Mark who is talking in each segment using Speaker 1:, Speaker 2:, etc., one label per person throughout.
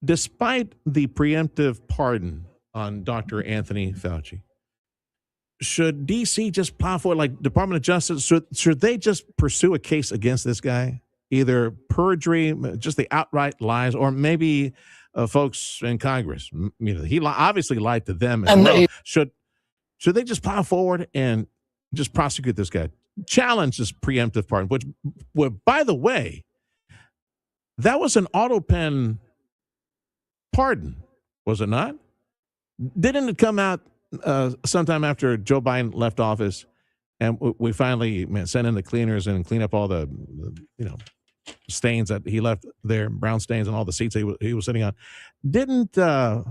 Speaker 1: despite the preemptive pardon on Dr. Anthony Fauci, should DC just plow forward, like Department of Justice? Should they just pursue a case against this guy? Either perjury, just the outright lies, or maybe folks in Congress. He obviously lied to them as well. Should they just plow forward and just prosecute this guy? Challenge this preemptive pardon, which, by the way, that was an auto pen pardon, was it not? Didn't it come out sometime after Joe Biden left office, and we finally sent in the cleaners and clean up all the stains that he left there, brown stains on all the seats he was sitting on? Didn't what?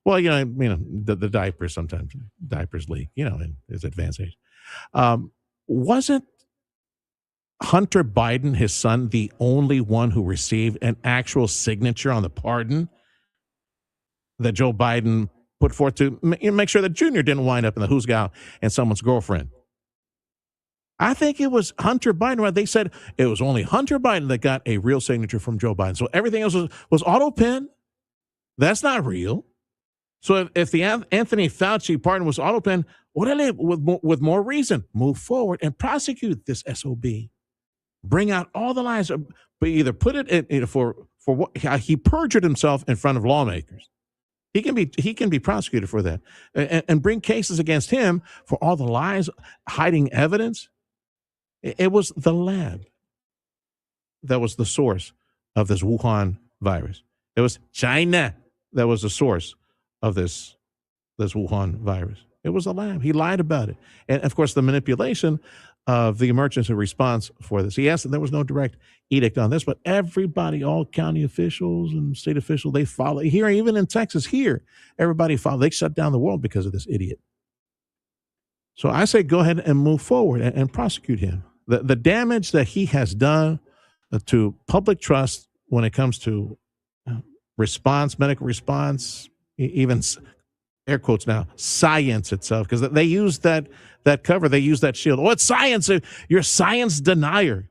Speaker 1: Well, the diapers, sometimes diapers leak, in his advanced age. Wasn't Hunter Biden, his son, the only one who received an actual signature on the pardon that Joe Biden put forth to make sure that Junior didn't wind up in the who's gal and someone's girlfriend? I think it was Hunter Biden, right? They said it was only Hunter Biden that got a real signature from Joe Biden. So everything else was auto pen. That's not real. So if the Anthony Fauci pardon was auto pen, what are they, with more reason, move forward and prosecute this SOB. Bring out all the lies, but either put it in for what he perjured himself in front of lawmakers. He can be prosecuted for that, and bring cases against him for all the lies, hiding evidence. It was the lab that was the source of this Wuhan virus. It was China that was the source of this Wuhan virus. It was a lab. He lied about it. And, of course, the manipulation of the emergency response for this. Yes, there was no direct edict on this, but everybody, all county officials and state officials, they follow. Here, even in Texas, everybody followed. They shut down the world because of this idiot. So I say go ahead and move forward and prosecute him. The damage that he has done to public trust when it comes to response, medical response, even air quotes now, science itself, because they use that cover, they use that shield. Oh, it's science. You're a science denier.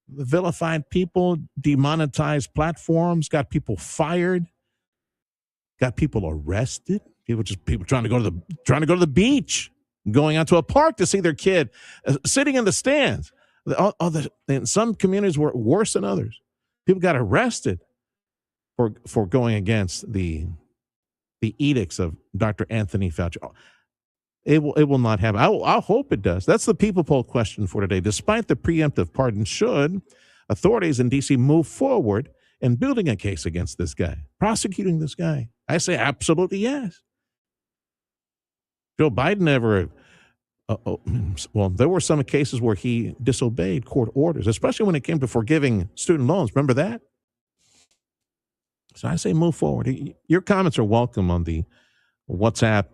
Speaker 1: Vilified people, demonetized platforms, got people fired, got people arrested. People trying to go to the beach, going out to a park to see their kid, sitting in the stands. In some communities were worse than others. People got arrested for going against the edicts of Dr. Anthony Fauci. It will not happen. I hope it does. That's the people poll question for today. Despite the preemptive pardon, should authorities in D.C. move forward in building a case against this guy, prosecuting this guy? I say absolutely yes. Joe Biden never, there were some cases where he disobeyed court orders, especially when it came to forgiving student loans. Remember that? So I say move forward. Your comments are welcome on the WhatsApp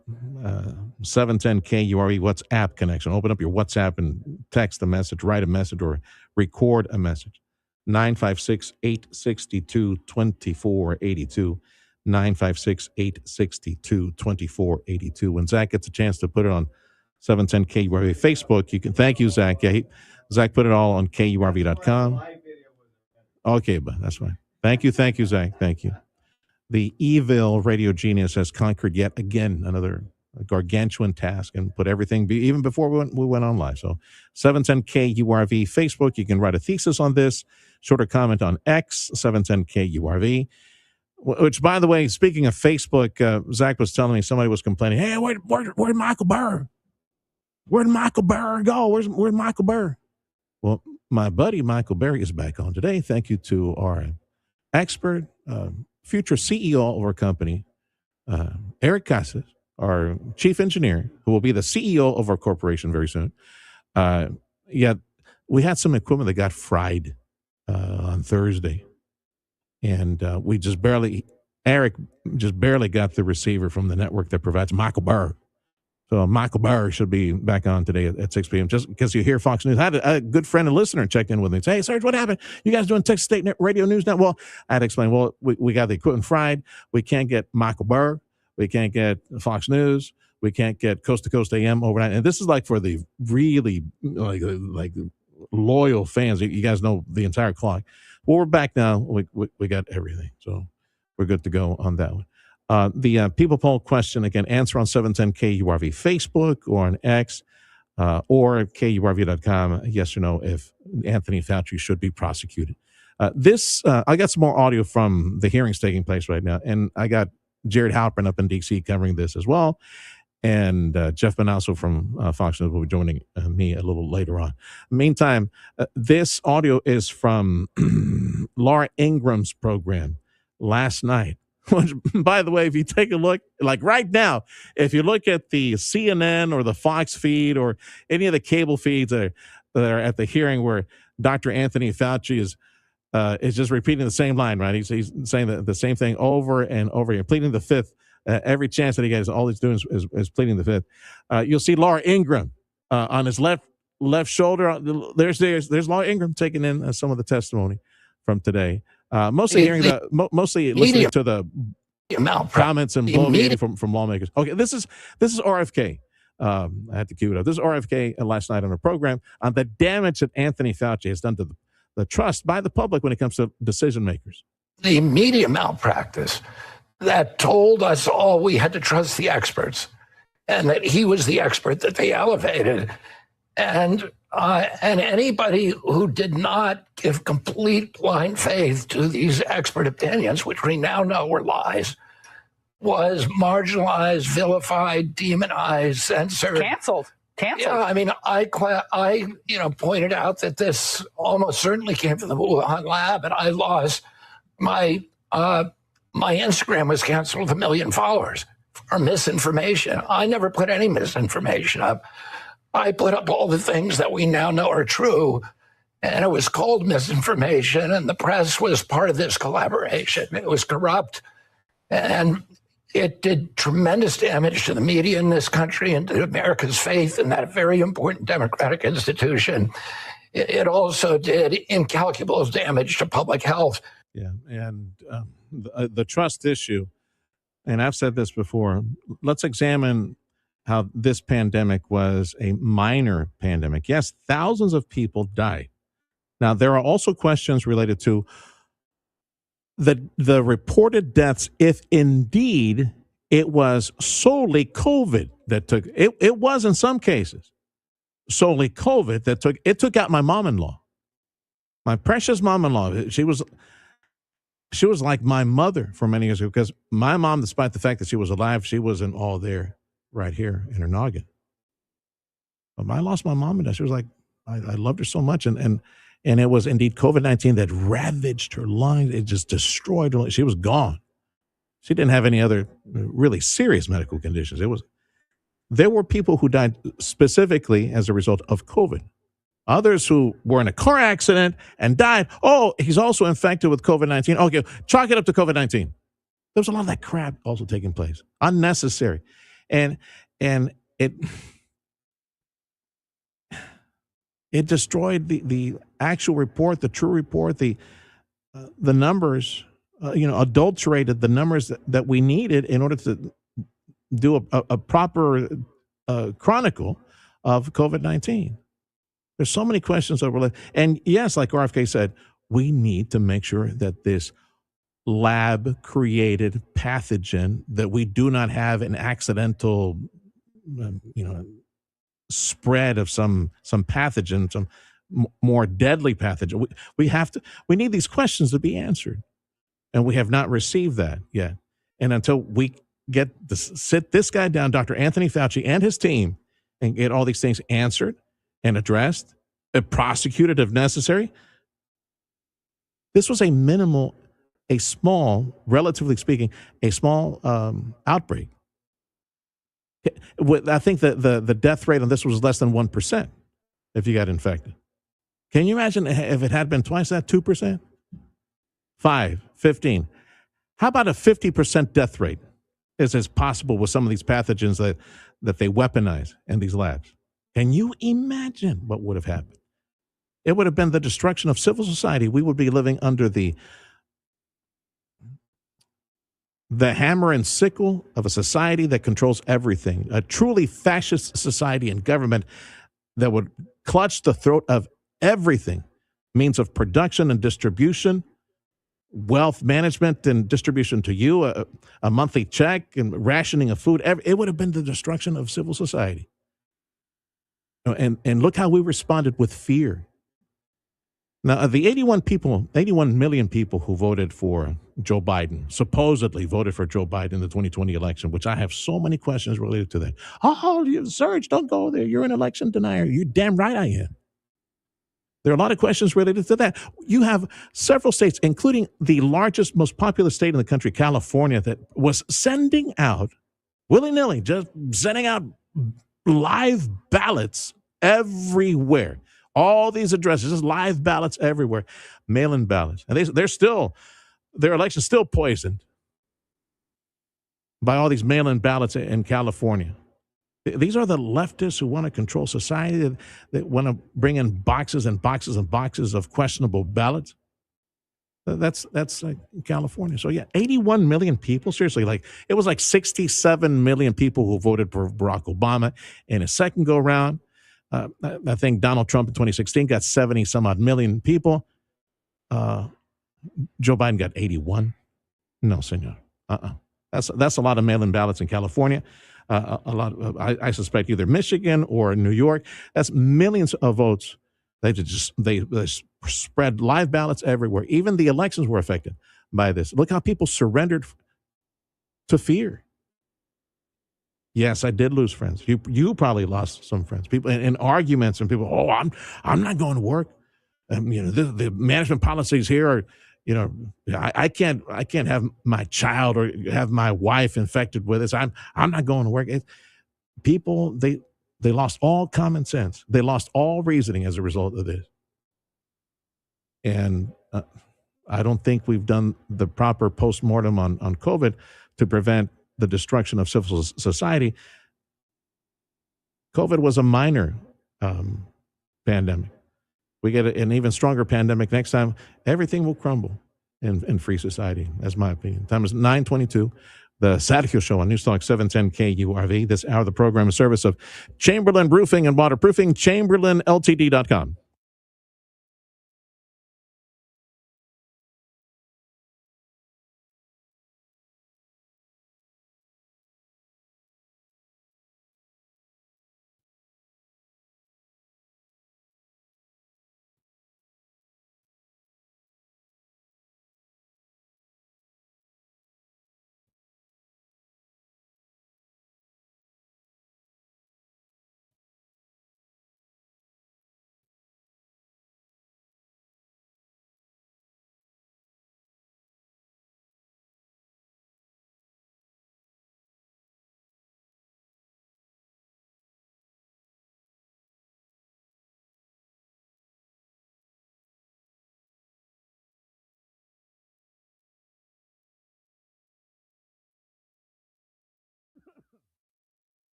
Speaker 1: 710KURE WhatsApp connection. Open up your WhatsApp and text a message, write a message, or record a message. 956-862-2482. 956-862-2482. When Zach gets a chance to put it on 710KURV Facebook, you can. Thank you, Zach. Yeah, Zach put it all on KURV.com. Okay, but that's fine. Thank you, Zach. Thank you. The evil radio genius has conquered yet again another gargantuan task and put everything, even before we went on live. So 710KURV Facebook, you can write a thesis on this, shorter comment on X, 710KURV. Which, by the way, speaking of Facebook, Zach was telling me somebody was complaining, hey, where'd Michael Burr? Where'd Michael Burr go? Where's Michael Burr? Well, my buddy Michael Burr is back on today. Thank you to our expert, future CEO of our company, Eric Casas, our chief engineer, who will be the CEO of our corporation very soon. We had some equipment that got fried on Thursday. And Eric just barely got the receiver from the network that provides Michael Burr. So Michael Burr should be back on today at 6 p.m. just because you hear Fox News. I had a good friend and listener checked in with me and say, hey, Serge, what happened? You guys doing Texas State Radio News now? Well, I had to explain, we got the equipment fried. We can't get Michael Burr. We can't get Fox News. We can't get Coast to Coast AM overnight. And this is like for the really like loyal fans. You guys know the entire clock. Well, we're back now. We got everything, so we're good to go on that one. The people poll question again. Answer on 710 KURV Facebook or on X or KURV.com. Yes or no if Anthony Fauci should be prosecuted. I got some more audio from the hearings taking place right now, and I got Jared Halpern up in D.C. covering this as well. And Jeff Manasso from Fox News will be joining me a little later on. Meantime, this audio is from Laura Ingram's program last night. Which, by the way, if you take a look, like right now, if you look at the CNN or the Fox feed or any of the cable feeds that are at the hearing where Dr. Anthony Fauci is just repeating the same line, right? He's saying the same thing over and over again, pleading the fifth. Every chance that he gets, all he's doing is pleading the fifth. You'll see Laura Ingram on his left shoulder. There's Laura Ingram taking in some of the testimony from today. Mostly listening to the comments and bloviating from lawmakers. Okay, this is RFK. I had to cue it up. This is RFK last night on a program on the damage that Anthony Fauci has done to the trust by the public when it comes to decision makers.
Speaker 2: The media malpractice that told us all we had to trust the experts and that he was the expert that they elevated. And anybody who did not give complete blind faith to these expert opinions, which we now know were lies, was marginalized, vilified, demonized, censored.
Speaker 3: Canceled.
Speaker 2: Yeah, I mean, I pointed out that this almost certainly came from the Wuhan lab, and I lost my Instagram was canceled with 1 million followers for misinformation. I never put any misinformation up. I put up all the things that we now know are true, and it was called misinformation, and the press was part of this collaboration. It was corrupt, and it did tremendous damage to the media in this country and to America's faith in that very important democratic institution. It also did incalculable damage to public health.
Speaker 1: Yeah, and the trust issue, and I've said this before, let's examine how this pandemic was a minor pandemic. Yes, thousands of people died. Now, there are also questions related to the reported deaths, if indeed it was solely COVID that took it. It was in some cases solely COVID that took out my mom-in-law, my precious mom-in-law. She was like my mother for many years ago, because my mom, despite the fact that she was alive, she wasn't all there right here in her noggin. But I lost my mom and dad. She was like, I loved her so much. And it was indeed COVID-19 that ravaged her lungs. It just destroyed her. She was gone. She didn't have any other really serious medical conditions. There were people who died specifically as a result of COVID. Others who were in a car accident and died. Oh, he's also infected with COVID-19. Okay, chalk it up to COVID-19. There was a lot of that crap also taking place. Unnecessary. And it destroyed the actual report, the true report, the numbers, adulterated the numbers that we needed in order to do a proper chronicle of COVID-19. There's so many questions over, and yes, like RFK said, we need to make sure that this lab-created pathogen, that we do not have an accidental, spread of some pathogen, some more deadly pathogen. We need these questions to be answered, and we have not received that yet. And until we sit this guy down, Dr. Anthony Fauci and his team, and get all these things answered and addressed and prosecuted if necessary, this was relatively speaking, a small outbreak. I think that the death rate on this was less than 1% if you got infected. Can you imagine if it had been twice that, 2%? 5, 15. How about a 50% death rate is possible with some of these pathogens that they weaponize in these labs? Can you imagine what would have happened? It would have been the destruction of civil society. We would be living under the hammer and sickle of a society that controls everything, a truly fascist society and government that would clutch the throat of everything means of production and distribution, wealth management and distribution to you, a monthly check and rationing of food. It would have been the destruction of civil society. And look how we responded with fear. Now, the 81 million people who voted for Joe Biden, supposedly voted for Joe Biden in the 2020 election, which I have so many questions related to that. Serge, don't go there. You're an election denier. You're damn right I am. There are a lot of questions related to that. You have several states, including the largest, most populous state in the country, California, that was sending out, willy-nilly, just sending out live ballots everywhere. All these addresses, just live ballots everywhere, mail-in ballots. And their election's still poisoned by all these mail-in ballots in California. These are the leftists who want to control society, that want to bring in boxes and boxes and boxes of questionable ballots. That's California. So yeah, 81 million people. Seriously, it was 67 million people who voted for Barack Obama in a second go round. I think Donald Trump in 2016 got 70 some odd million people. Joe Biden got 81. No, senor. That's a lot of mail-in ballots in California. A lot of, I suspect either Michigan or New York. That's millions of votes. They spread live ballots everywhere. Even the elections were affected by this. Look how people surrendered to fear. Yes, I did lose friends. You probably lost some friends. People in arguments, and people. Oh, I'm not going to work. The management policies here are. I can't have my child or have my wife infected with this. I'm not going to work. People, they lost all common sense. They lost all reasoning as a result of this. And I don't think we've done the proper postmortem on COVID to prevent the destruction of civil society. COVID was a minor pandemic. We get an even stronger pandemic next time, everything will crumble in free society. That's my opinion. Time is 9:22. The Sergio Show on News Talk 710 KURV. This hour of the program is service of Chamberlain Roofing and Waterproofing, ChamberlainLTD.com.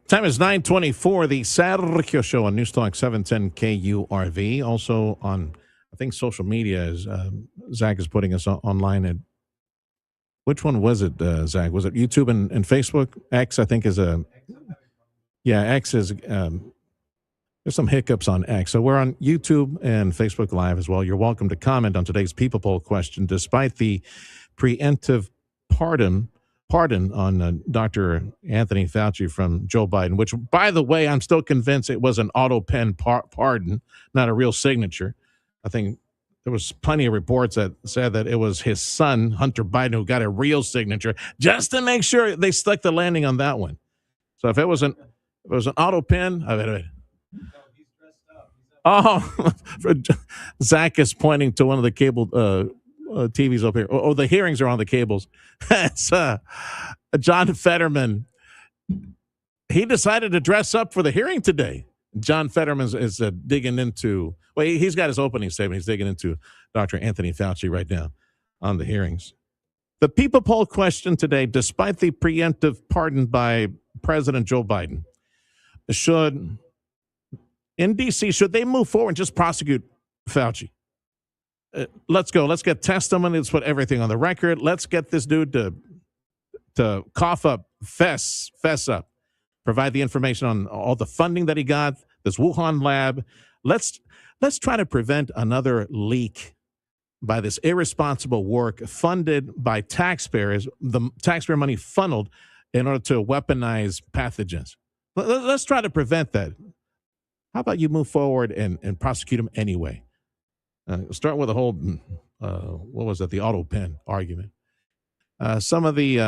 Speaker 1: Time is 9:24. The Sergio Show on News Talk 710 KURV. Also on, I think, social media. Zach is putting us online at Which one was it, Zach? Was it YouTube and Facebook? X, I think, is a yeah. X is there's some hiccups on X. So we're on YouTube and Facebook Live as well. You're welcome to comment on today's People Poll question. Despite the preemptive pardon on Dr. Anthony Fauci from Joe Biden, which, by the way, I'm still convinced it was an auto pen pardon, not a real signature. I think there was plenty of reports that said that it was his son, Hunter Biden, who got a real signature just to make sure they stuck the landing on that one. So if it was an auto pen, oh, Zach is pointing to one of the cable TVs up here. Oh, the hearings are on the cables. It's John Fetterman. He decided to dress up for the hearing today. John Fetterman is digging into, well, he's got his opening statement. He's digging into Dr. Anthony Fauci right now on the hearings. The People Poll question today, despite the preemptive pardon by President Joe Biden, in D.C., should they move forward and just prosecute Fauci? Let's go. Let's get testimony. Let's put everything on the record. Let's get this dude to cough up, fess up, provide the information on all the funding that he got, this Wuhan lab. Let's try to prevent another leak by this irresponsible work funded by taxpayers, the taxpayer money funneled in order to weaponize pathogens. Let's try to prevent that. How about you move forward and prosecute him anyway? Start with the whole, what was it, the auto pen argument. Some of the,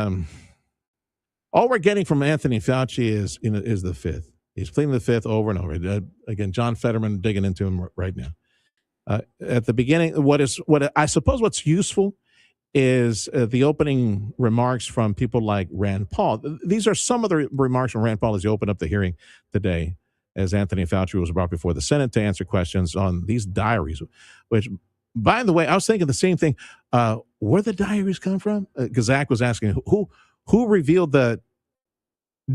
Speaker 1: all we're getting from Anthony Fauci is the fifth. He's pleading the fifth over and over. Again, John Fetterman digging into him right now. At the beginning, what I suppose what's useful is the opening remarks from people like Rand Paul. These are some of the remarks from Rand Paul as he opened up the hearing today, as Anthony Fauci was brought before the Senate to answer questions on these diaries, which, by the way, I was thinking the same thing. Where the diaries come from? Because Zach was asking who revealed the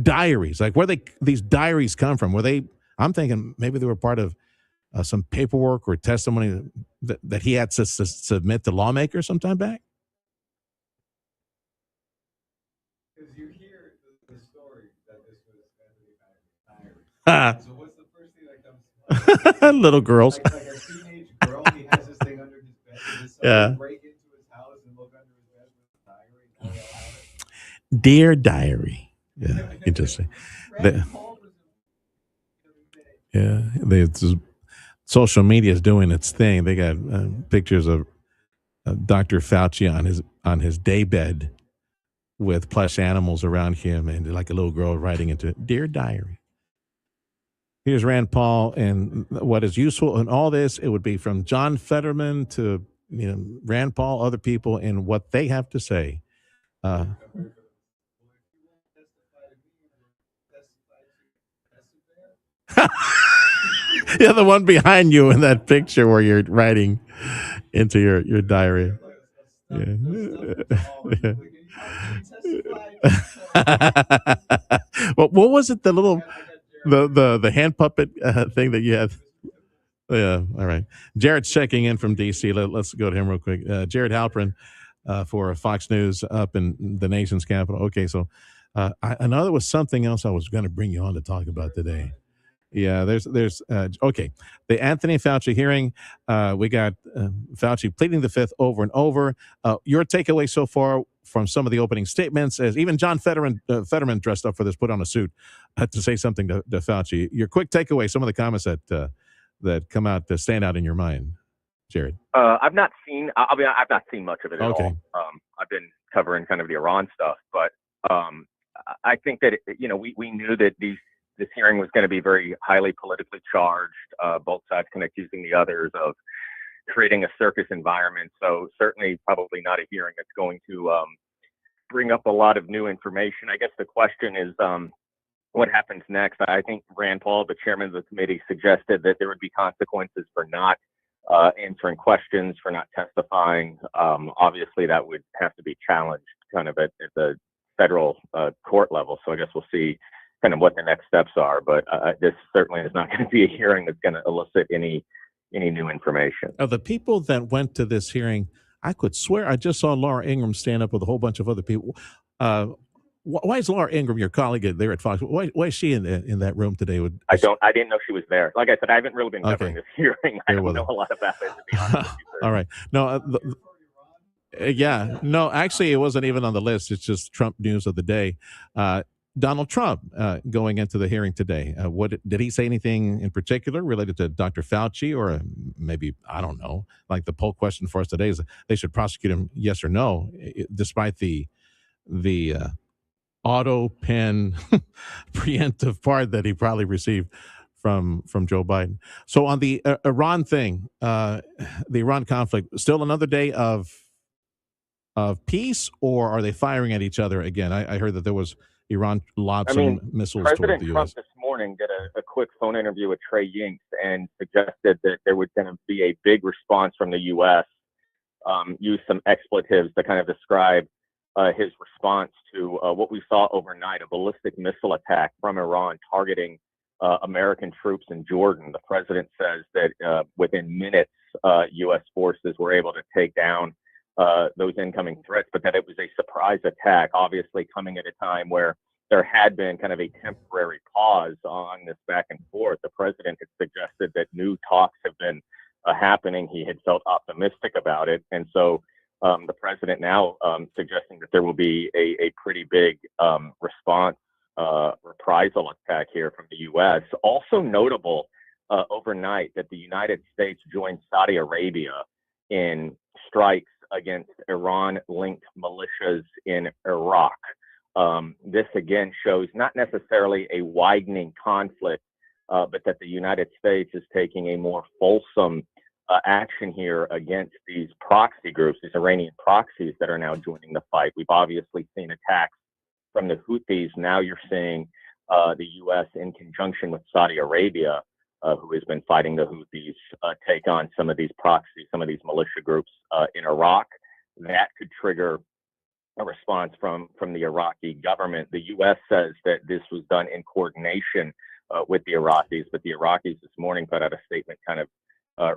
Speaker 1: diaries? Like, these diaries come from? I'm thinking maybe they were part of some paperwork or testimony that he had to submit to lawmakers sometime back.
Speaker 3: Because you hear the story that this was Anthony Fauci's diary. So what's the first thing that comes to mind?
Speaker 1: Little girls.
Speaker 3: Like a teenage girl, he has this thing under his bed. Does
Speaker 1: Yeah.
Speaker 3: break into his house and look under his bed with his diary? And they'll have it?
Speaker 1: Dear diary. Yeah, interesting. Social media is doing its thing. They got pictures of Dr. Fauci on his daybed with plush animals around him, and like a little girl writing into it, Dear Diary. Here's Rand Paul, and what is useful in all this, it would be from John Fetterman to Rand Paul, other people, and what they have to say. Yeah, the one behind you in that picture where you're writing into your diary. Yeah. What was it? The little the hand puppet thing that you had. Yeah. All right. Jared's checking in from DC. Let's go to him real quick. Jared Halpern for Fox News up in the nation's capital. Okay, so I know there was something else I was going to bring you on to talk about today. Yeah, there's okay. The Anthony Fauci hearing, we got Fauci pleading the fifth over and over. Your takeaway so far from some of the opening statements, as even John Fetterman dressed up for this, put on a suit to say something to Fauci. Your quick takeaway, some of the comments that come out to stand out in your mind, Jared.
Speaker 4: I've not seen. I've not seen much of it at all. I've been covering kind of the Iran stuff, but I think that we knew that this hearing was going to be very highly politically charged. Both sides kind of accusing the others of creating a circus environment. So certainly probably not a hearing that's going to bring up a lot of new information. I guess the question is what happens next. I think Rand Paul, the chairman of the committee, suggested that there would be consequences for not answering questions, for not testifying. Obviously, that would have to be challenged kind of at the federal court level. So I guess we'll see kind of what the next steps are, but this certainly is not going to be a hearing that's going to elicit any new information.
Speaker 1: The people that went to this hearing, I could swear I just saw Laura Ingraham stand up with a whole bunch of other people. Uh, why is Laura Ingraham, your colleague there at Fox? Why is she in that room today?
Speaker 4: I didn't know she was there. Like I said, I haven't really been covering this hearing. I don't know a lot about it, to be honest with you, sir.
Speaker 1: All right. No, yeah. No, actually, it wasn't even on the list. It's just Trump news of the day. Donald Trump going into the hearing today. What did he say anything in particular related to Dr. Fauci, or maybe I don't know? Like the poll question for us today is they should prosecute him, yes or no, despite the auto pen preemptive pardon that he probably received from Joe Biden. So on the Iran thing, the Iran conflict, still another day of peace, or are they firing at each other again? I heard that there was Iran lobbed some missiles toward
Speaker 4: President
Speaker 1: the
Speaker 4: Trump
Speaker 1: U.S.
Speaker 4: this morning did a quick phone interview with Trey Yingst and suggested that there was going to be a big response from the U.S. Used some expletives to kind of describe his response to what we saw overnight, a ballistic missile attack from Iran targeting American troops in Jordan. The president says that within minutes, U.S. forces were able to take down those incoming threats, but that it was a surprise attack, obviously coming at a time where there had been kind of a temporary pause on this back and forth. The president had suggested that new talks have been happening. He had felt optimistic about it. And so the president now suggesting that there will be a pretty big response, reprisal attack here from the U.S. Also notable overnight that the United States joined Saudi Arabia in strikes against Iran-linked militias in Iraq. This again shows not necessarily a widening conflict, but that the United States is taking a more fulsome action here against these proxy groups, these Iranian proxies that are now joining the fight. We've obviously seen attacks from the Houthis. Now you're seeing the U.S. in conjunction with Saudi Arabia, who has been fighting the Houthis, take on some of these proxies, some of these militia groups in Iraq. That could trigger a response from the Iraqi government. The U.S. says that this was done in coordination with the Iraqis, but the Iraqis this morning put out a statement kind of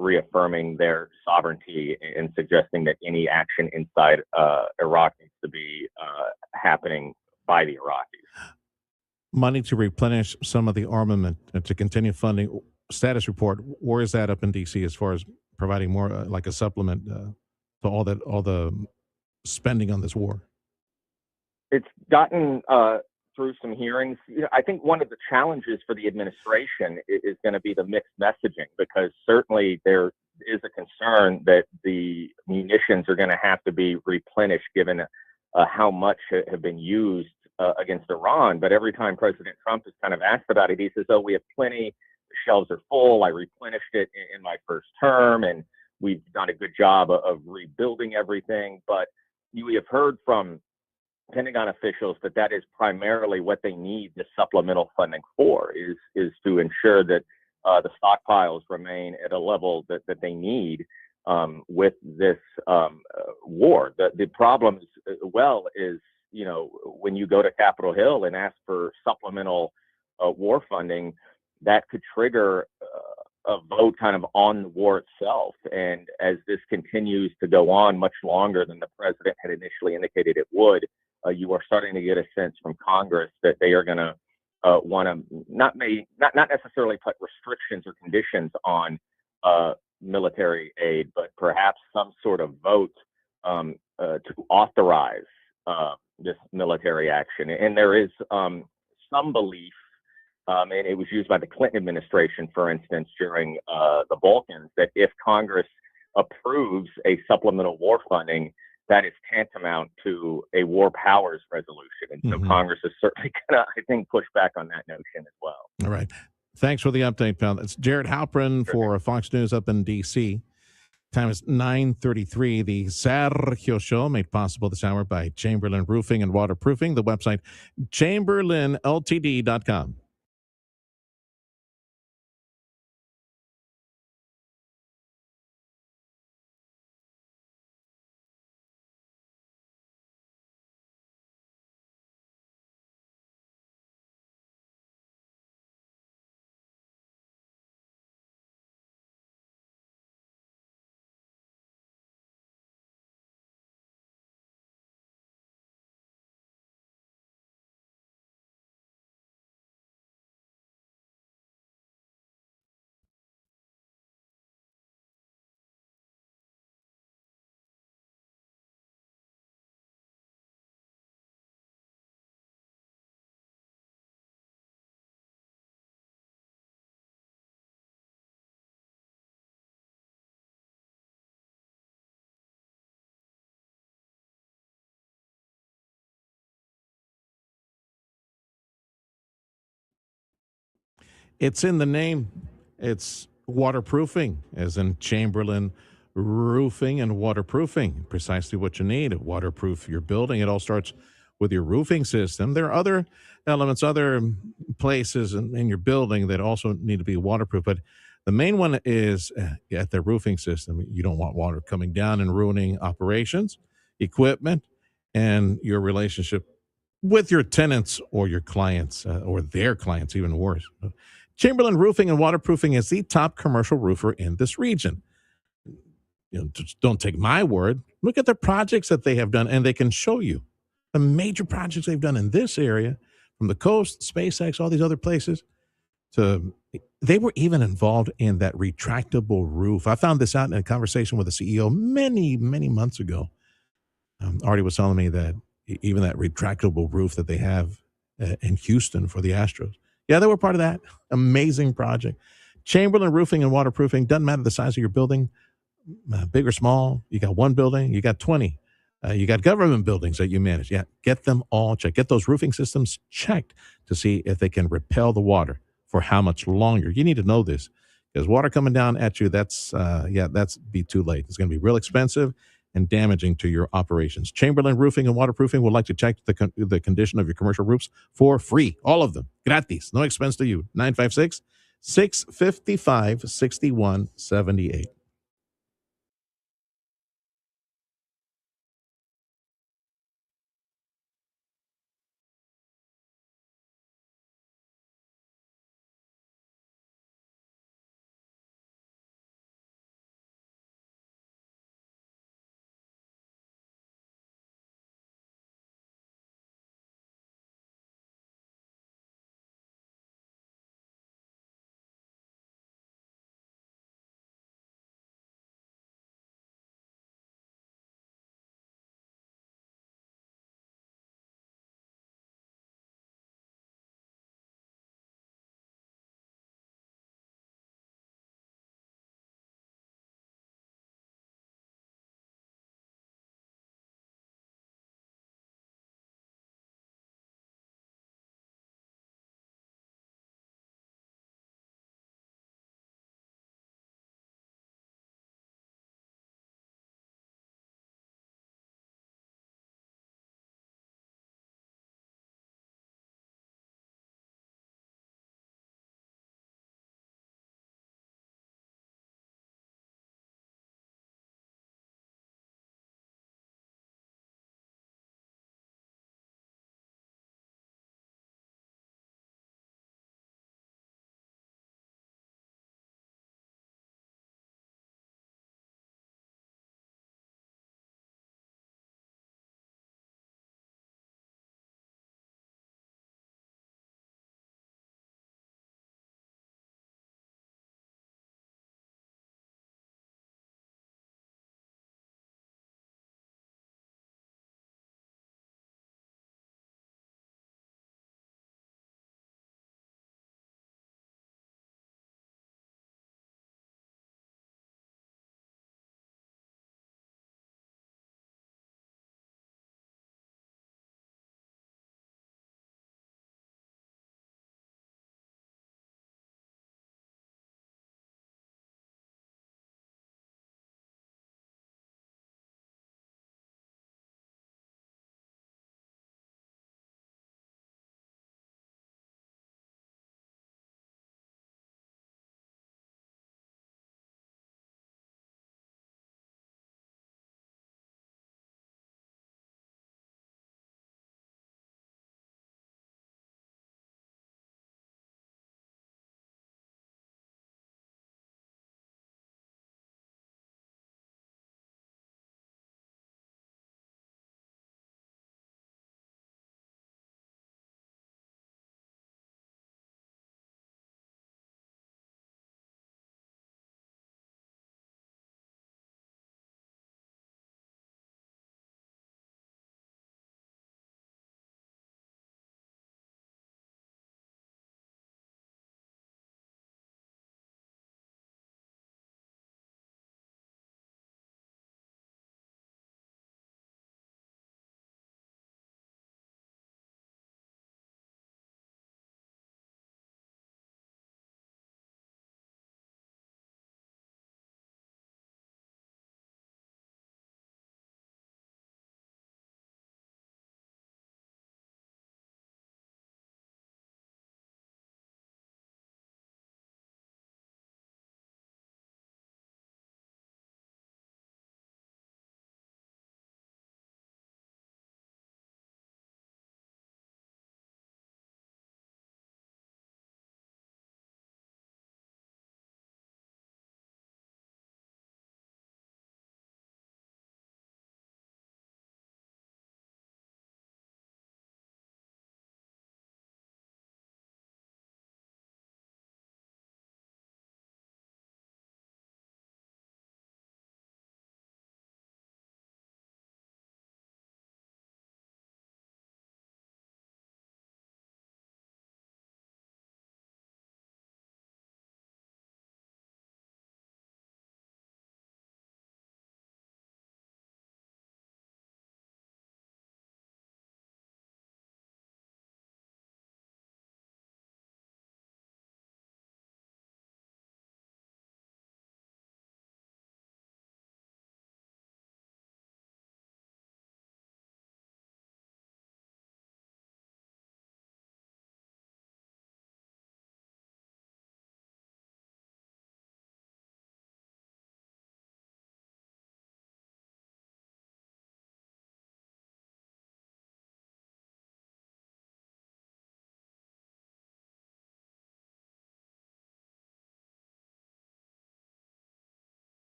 Speaker 4: reaffirming their sovereignty and suggesting that any action inside Iraq needs to be happening by the Iraqis.
Speaker 1: Money to replenish some of the armament and to continue funding. Status report, where is that up in D.C. as far as providing more like a supplement to all the spending on this war?
Speaker 4: It's gotten through some hearings. I think one of the challenges for the administration is going to be the mixed messaging, because certainly there is a concern that the munitions are going to have to be replenished given how much have been used against Iran. But every time President Trump is kind of asked about it, he says, oh, we have plenty. The shelves are full. I replenished it in my first term, and we've done a good job of rebuilding everything. But we have heard from Pentagon officials that is primarily what they need the supplemental funding for, is to ensure that the stockpiles remain at a level that they need with this war. The problem is, when you go to Capitol Hill and ask for supplemental war funding, that could trigger a vote kind of on the war itself. And as this continues to go on much longer than the president had initially indicated it would, you are starting to get a sense from Congress that they are going to want to not necessarily put restrictions or conditions on military aid, but perhaps some sort of vote to authorize this military action. And there is some belief, and it was used by the Clinton administration, for instance, during the Balkans, that if Congress approves a supplemental war funding, that is tantamount to a war powers resolution. And so Congress is certainly going to, I think, push back on that notion as well.
Speaker 1: All right. Thanks for the update, pal. It's Jared Halpern for Fox News up in D.C. Time is 9:33. The Sergio Show made possible this hour by Chamberlain Roofing and Waterproofing. The website, chamberlainltd.com. It's in the name. It's waterproofing, as in Chamberlain roofing and waterproofing. Precisely what you need. Waterproof your building. It all starts with your roofing system. There are other elements, other places in your building that also need to be waterproof, but the main one is at the roofing system. You don't want water coming down and ruining operations, equipment, and your relationship with your tenants or your clients or their clients, even worse. Chamberlain Roofing and Waterproofing is the top commercial roofer in this region. Just don't take my word. Look at the projects that they have done, and they can show you the major projects they've done in this area, from the coast, SpaceX, all these other places. To they were even involved in that retractable roof. I found this out in a conversation with the CEO many months ago. Artie was telling me that even that retractable roof that they have in Houston for the Astros, yeah, they were part of that amazing project. Chamberlain Roofing and Waterproofing, doesn't matter the size of your building, big or small. You got one building, you got 20. You got government buildings that you manage. Yeah, get them all checked. Get those roofing systems checked to see if they can repel the water for how much longer. You need to know this because water coming down at you, that's be too late. It's going to be real expensive and damaging to your operations. Chamberlain Roofing and Waterproofing would like to check the condition of your commercial roofs for free. All of them. Gratis. No expense to you. 956-655-6178.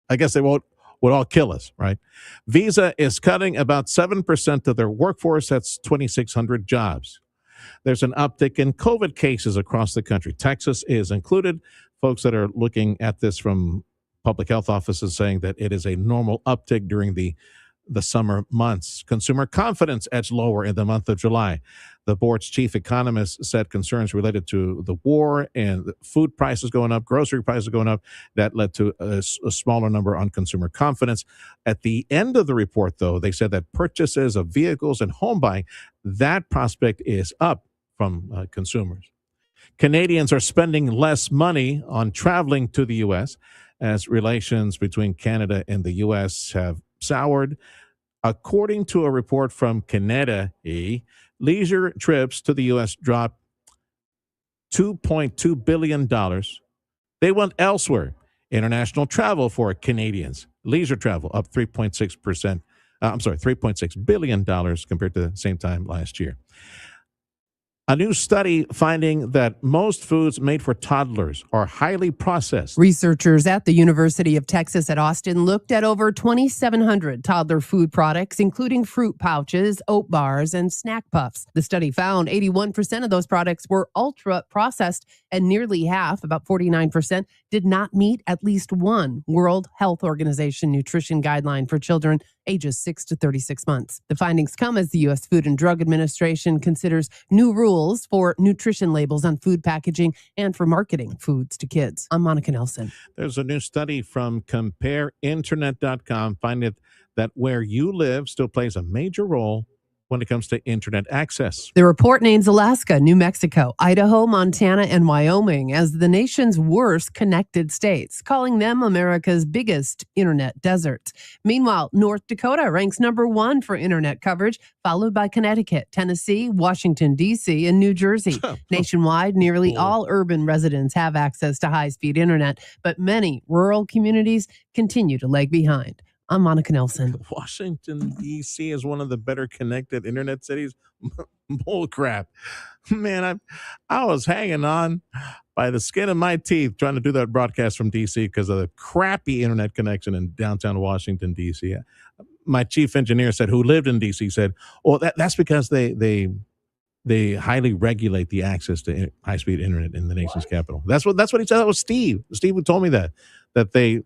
Speaker 1: I guess they would all kill us, right? Visa is cutting about 7% of their workforce. That's 2,600 jobs. There's an uptick in COVID cases across the country. Texas is included. Folks that are looking at this from public health offices saying that it is a normal uptick during the summer months. Consumer confidence edged lower in the month of July. The board's chief economist said concerns related to the war and food prices going up, grocery prices going up, that led to a smaller number on consumer confidence. At the end of the report, though, they said that purchases of vehicles and home buying, that prospect is up from consumers. Canadians are spending less money on traveling to the U.S. as relations between Canada and the U.S. have soured. According to a report from Canada, leisure trips to the U.S. dropped $2.2 billion. They went elsewhere. International travel for Canadians, leisure travel up 3.6%. $3.6 billion compared to the same time last year. A new study finding that most foods made for toddlers are highly processed.
Speaker 5: Researchers at the University of Texas at Austin looked at over 2,700 toddler food products, including fruit pouches, oat bars, and snack puffs. The study found 81% of those products were ultra processed, and nearly half, about 49%, did not meet at least one World Health Organization nutrition guideline for children ages 6 to 36 months. The findings come as the U.S. Food and Drug Administration considers new rules for nutrition labels on food packaging and for marketing foods to kids. I'm Monica Nelson.
Speaker 1: There's a new study from CompareInternet.com finding that where you live still plays a major role when it comes to internet access.
Speaker 5: The report names Alaska, New Mexico, Idaho, Montana, and Wyoming as the nation's worst connected states, calling them America's biggest internet deserts. Meanwhile, North Dakota ranks number 1 for internet coverage, followed by Connecticut, Tennessee, Washington, D.C., and New Jersey. Nationwide, nearly all urban residents have access to high-speed internet, but many rural communities continue to lag behind. I'm Monica Nelson.
Speaker 1: Washington, D.C. is one of the better connected internet cities. Bull crap. Man, I was hanging on by the skin of my teeth trying to do that broadcast from D.C. because of the crappy internet connection in downtown Washington, D.C. My chief engineer said, who lived in D.C., said, well, that's because they highly regulate the access to high-speed internet in the nation's capital. That's what he said. That was Steve. Steve who told me that they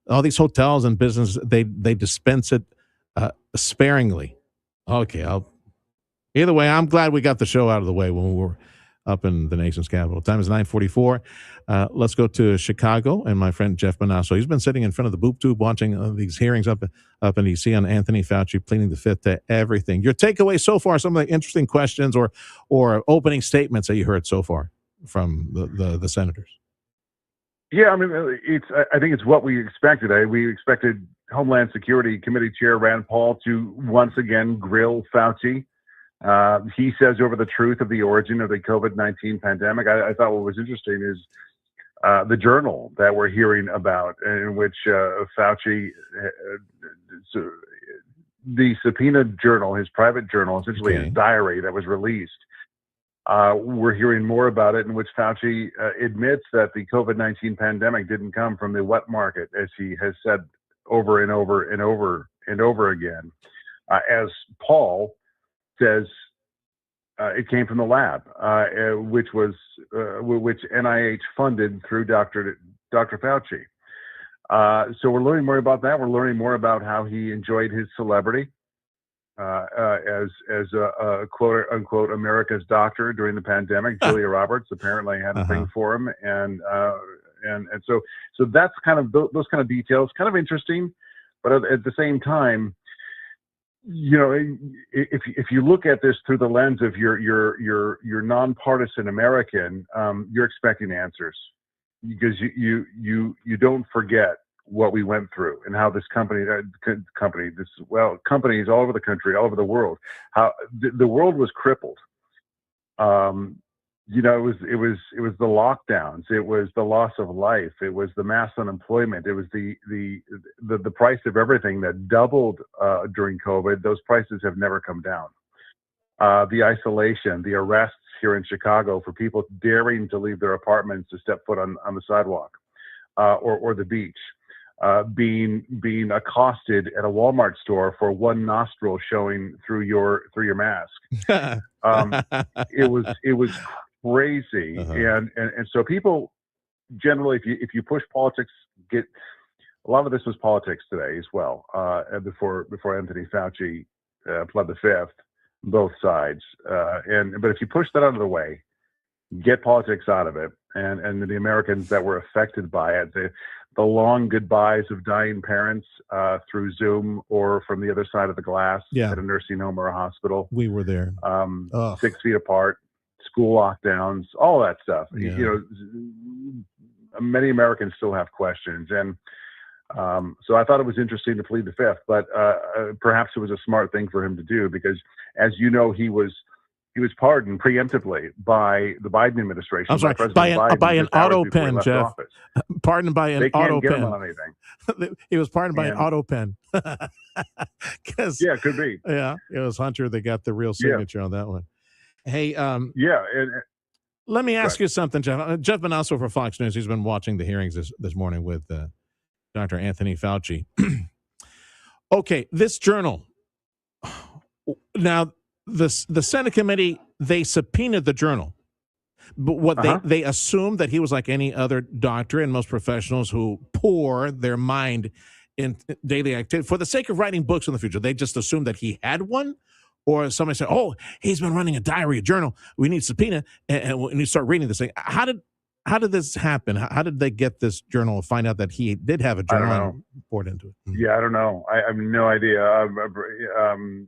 Speaker 1: all these hotels and businesses, they dispense it sparingly. Okay, either way, I'm glad we got the show out of the way when we were up in the nation's capital. Time is 9:44. Let's go to Chicago and my friend Jeff Manasso. He's been sitting in front of the boob tube watching these hearings up in D.C. on Anthony Fauci pleading the fifth to everything. Your takeaway so far, some of the interesting questions or opening statements that you heard so far from the senators.
Speaker 6: Yeah, I mean, I think it's what we expected. We expected Homeland Security Committee Chair Rand Paul to once again grill Fauci. He says over the truth of the origin of the COVID-19 pandemic. I thought what was interesting is the journal that we're hearing about, in which Fauci, the subpoenaed journal, his private journal, essentially his diary that was released. We're hearing more about it, in which Fauci admits that the COVID-19 pandemic didn't come from the wet market, as he has said over and over and over and over again. As Paul says, it came from the lab, which NIH funded through Dr. Fauci. So we're learning more about that. We're learning more about how he enjoyed his celebrity as a quote unquote America's doctor during the pandemic. Julia Roberts apparently had a thing for him, and so that's kind of those kind of details, kind of interesting, but at the same time, you know, if you look at this through the lens of your nonpartisan American, you're expecting answers, because you don't forget what we went through and how this companies all over the country, all over the world, how the world was crippled. You know, it was the lockdowns, it was the loss of life, it was the mass unemployment, it was the price of everything that doubled during COVID. Those prices have never come down. The isolation, the arrests here in Chicago for people daring to leave their apartments to step foot on the sidewalk or the beach. being accosted at a Walmart store for one nostril showing through your mask. It was crazy, and so people generally, if you push politics, get a lot of this was politics today as well. And before Anthony Fauci pled the fifth, both sides, but if you push that out of the way, get politics out of it, and the Americans that were affected by it, the long goodbyes of dying parents through Zoom or from the other side of the glass at a nursing home or a hospital.
Speaker 1: We were there.
Speaker 6: 6 feet apart, school lockdowns, all that stuff.
Speaker 1: Yeah.
Speaker 6: You know, many Americans still have questions, and so I thought it was interesting to plead the fifth, but perhaps it was a smart thing for him to do because, as you know, he was pardoned preemptively by the Biden administration.
Speaker 1: I'm sorry, by an auto pen, Jeff. Pardoned by an auto pen. He was pardoned by an auto pen.
Speaker 6: Yeah, it could be.
Speaker 1: Yeah, it was Hunter that got the real signature on that one. Hey, let me ask you something, Jeff. Jeff Manasso for Fox News. He's been watching the hearings this morning with Dr. Anthony Fauci. Okay, this journal. Now, the Senate committee, they subpoenaed the journal. But what they assumed that he was like any other doctor and most professionals who pour their mind in daily activity for the sake of writing books in the future. They just assumed that he had one, or somebody said, "Oh, he's been running a diary, a journal. We need subpoena, and we need to start reading this thing." How did this happen? How did they get this journal and find out that he did have a journal and poured into it? Mm-hmm.
Speaker 6: Yeah, I don't know. I have no idea. I'm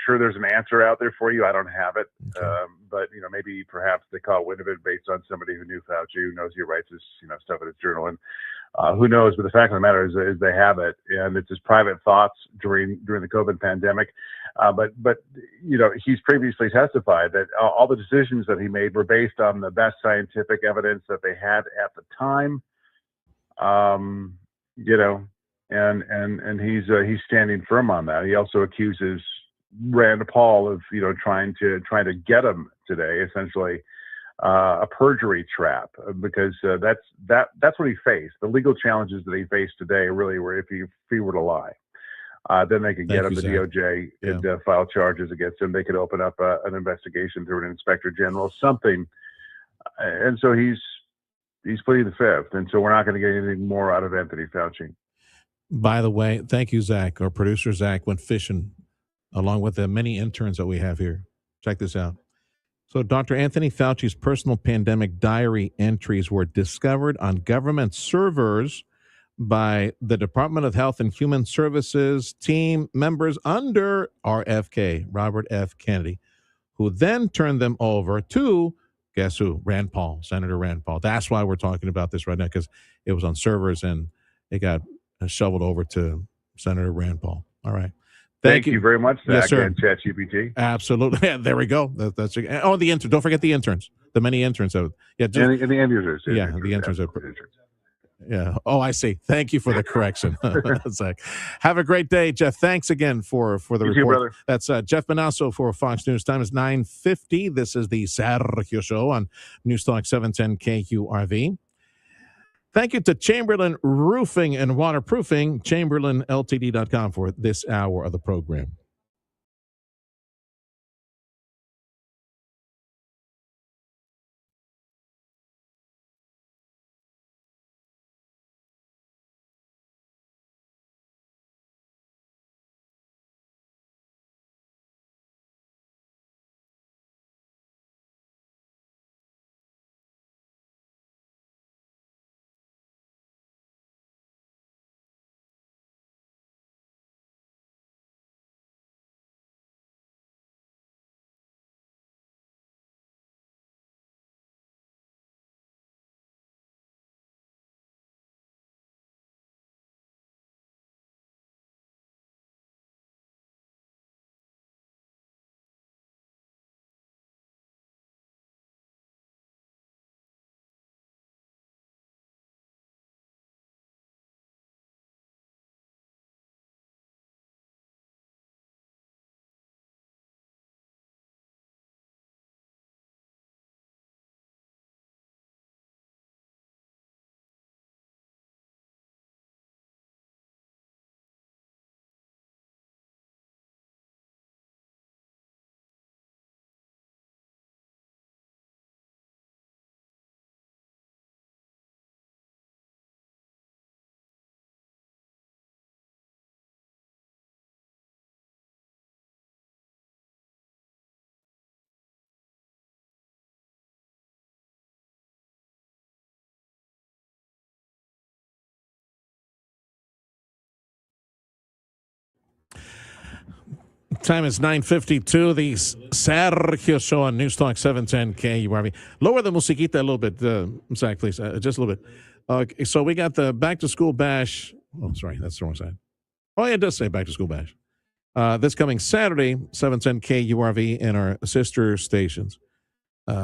Speaker 6: sure there's an answer out there for you. I don't have it. Okay. But maybe perhaps they caught wind of it based on somebody who knew Fauci, who knows he writes his stuff in his journal, and who knows? But the fact of the matter is they have it, and it's his private thoughts during the COVID pandemic. But he's previously testified that all the decisions that he made were based on the best scientific evidence that they had at the time. And he's standing firm on that. He also accuses Rand Paul of trying to get him today, essentially a perjury trap, because that's what he faced. The legal challenges that he faced today really were if he were to lie. Then they could get him. The DOJ could file charges against him. They could open up an investigation through an inspector general, something. And so he's pleading the fifth. And so we're not going to get anything more out of Anthony Fauci.
Speaker 1: By the way, thank you, Zach. Our producer, Zach, went fishing along with the many interns that we have here. Check this out. So Dr. Anthony Fauci's personal pandemic diary entries were discovered on government servers by the Department of Health and Human Services team members under RFK, Robert F. Kennedy, who then turned them over to, guess who? Rand Paul, Senator Rand Paul. That's why we're talking about this right now, because it was on servers and it got shoveled over to Senator Rand Paul. All right.
Speaker 6: Thank you very much, Zach,
Speaker 1: yes, sir.
Speaker 6: and ChatGPT.
Speaker 1: Absolutely. Yeah, there we go. That's the interns. Don't forget the interns. The many interns. And the
Speaker 6: end users.
Speaker 1: Yeah, the interns. Yeah. Oh, I see. Thank you for the correction. Zach. Have a great day, Jeff. Thanks again for the report.
Speaker 6: Too, brother.
Speaker 1: That's Jeff Manasso for Fox News. Time is 9:50. This is the Sergio Show on News Talk 710 KQRV. Thank you to Chamberlain Roofing and Waterproofing, ChamberlainLTD.com for this hour of the program. Time is 9:52. The Sergio Show on News Talk 710 KURV. Lower the musiquita a little bit, Zach, please. Just a little bit. Okay, so we got the Back to School Bash. Oh, sorry, that's the wrong side. Oh, yeah, it does say Back to School Bash. This coming Saturday, 710 KURV in our sister stations.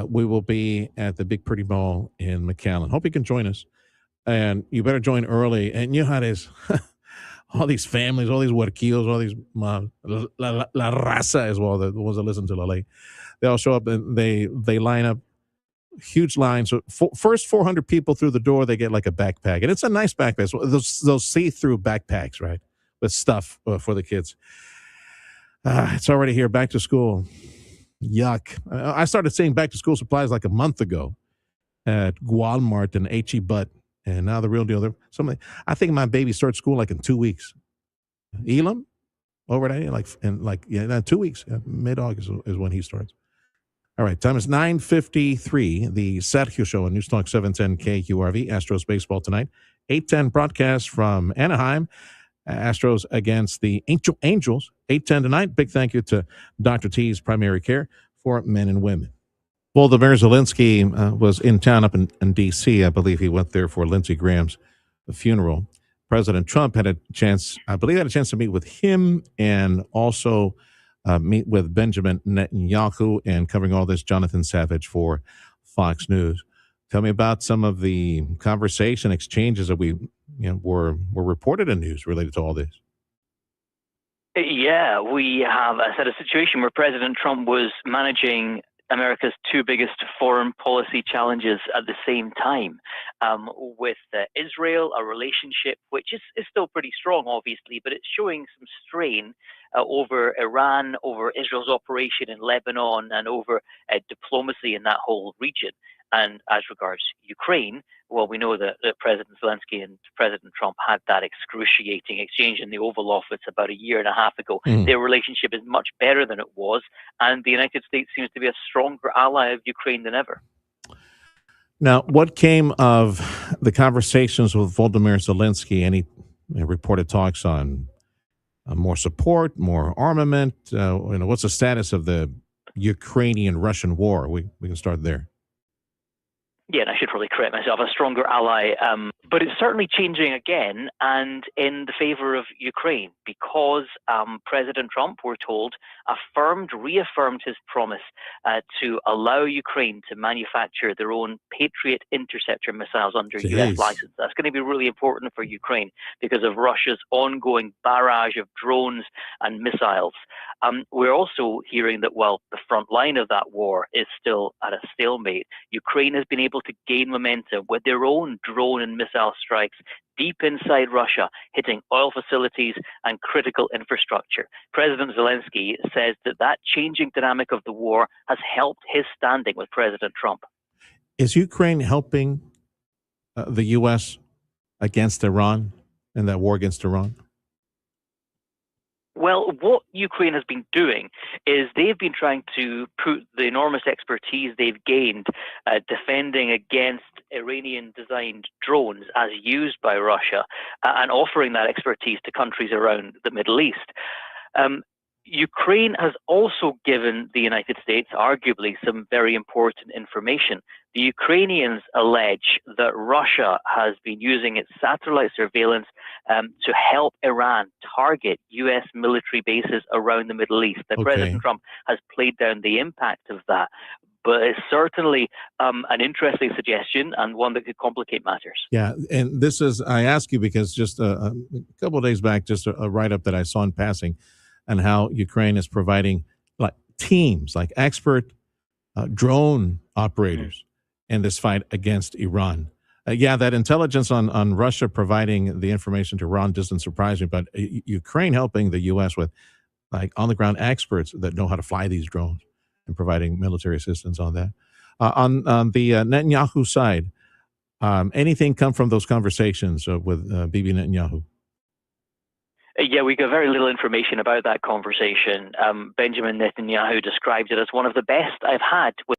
Speaker 1: We will be at the Big Pretty Mall in McAllen. Hope you can join us. And you better join early. And you know how it is. All these families, all these huerquillos, all these la raza as well, the ones that listen to La Ley, they all show up and they line up, huge lines. So first 400 people through the door, they get like a backpack, and it's a nice backpack. So those see-through backpacks, right, with stuff for the kids. It's already here, back to school. Yuck! I started seeing back to school supplies like a month ago at Walmart and H-E-Butt. And now the real deal. I think my baby starts school like in 2 weeks. Elam, over there, in 2 weeks, mid-August is when he starts. All right, time is 9:53. The Sergio Show on News Talk 710 KURV. Astros baseball tonight. 8:10 broadcast from Anaheim. Astros against the Angels. 8:10 tonight. Big thank you to Dr. T's Primary Care for Men and Women. Volodymyr Zelensky was in town up in D.C. I believe he went there for Lindsey Graham's funeral. President Trump had a chance to meet with him and also meet with Benjamin Netanyahu, and covering all this, Jonathan Savage for Fox News. Tell me about some of the conversation exchanges that were reported in news related to all this.
Speaker 7: Yeah, we have a situation where President Trump was managing America's two biggest foreign policy challenges at the same time, with Israel, a relationship which is still pretty strong, obviously, but it's showing some strain over Iran, over Israel's operation in Lebanon, and over diplomacy in that whole region. And as regards Ukraine, well, we know that President Zelensky and President Trump had that excruciating exchange in the Oval Office about a year and a half ago. Their relationship is much better than it was, and the United States seems to be a stronger ally of Ukraine than ever.
Speaker 1: Now, what came of the conversations with Volodymyr Zelensky? Any reported talks on more support, more armament? What's the status of the Ukrainian-Russian war? We can start there.
Speaker 7: Yeah, and I should probably correct myself, a stronger ally, but it's certainly changing again, and in the favor of Ukraine, because President Trump, we're told, reaffirmed his promise to allow Ukraine to manufacture their own Patriot interceptor missiles under U.S. license. That's going to be really important for Ukraine because of Russia's ongoing barrage of drones and missiles. We're also hearing that while the front line of that war is still at a stalemate, Ukraine has been able to gain momentum with their own drone and missile strikes deep inside Russia, hitting oil facilities and critical infrastructure. President Zelensky says that changing dynamic of the war has helped his standing with President Trump.
Speaker 1: Is Ukraine helping the U.S. against Iran in that war against Iran?
Speaker 7: Well, what Ukraine has been doing is they've been trying to put the enormous expertise they've gained defending against Iranian-designed drones as used by Russia and offering that expertise to countries around the Middle East. Ukraine has also given the United States, arguably, some very important information. The Ukrainians allege that Russia has been using its satellite surveillance to help Iran target U.S. military bases around the Middle East. Now, President Trump has played down the impact of that, but it's certainly an interesting suggestion and one that could complicate matters.
Speaker 1: Yeah, and this is, I ask you because just a couple of days back, just a write-up that I saw in passing, and how Ukraine is providing like teams, like expert drone operators in this fight against Iran. That intelligence on Russia providing the information to Iran doesn't surprise me, but Ukraine helping the U.S. with like on-the-ground experts that know how to fly these drones and providing military assistance on that. On the Netanyahu side, anything come from those conversations with Bibi Netanyahu?
Speaker 7: Yeah, we got very little information about that conversation. Benjamin Netanyahu described it as one of the best I've had with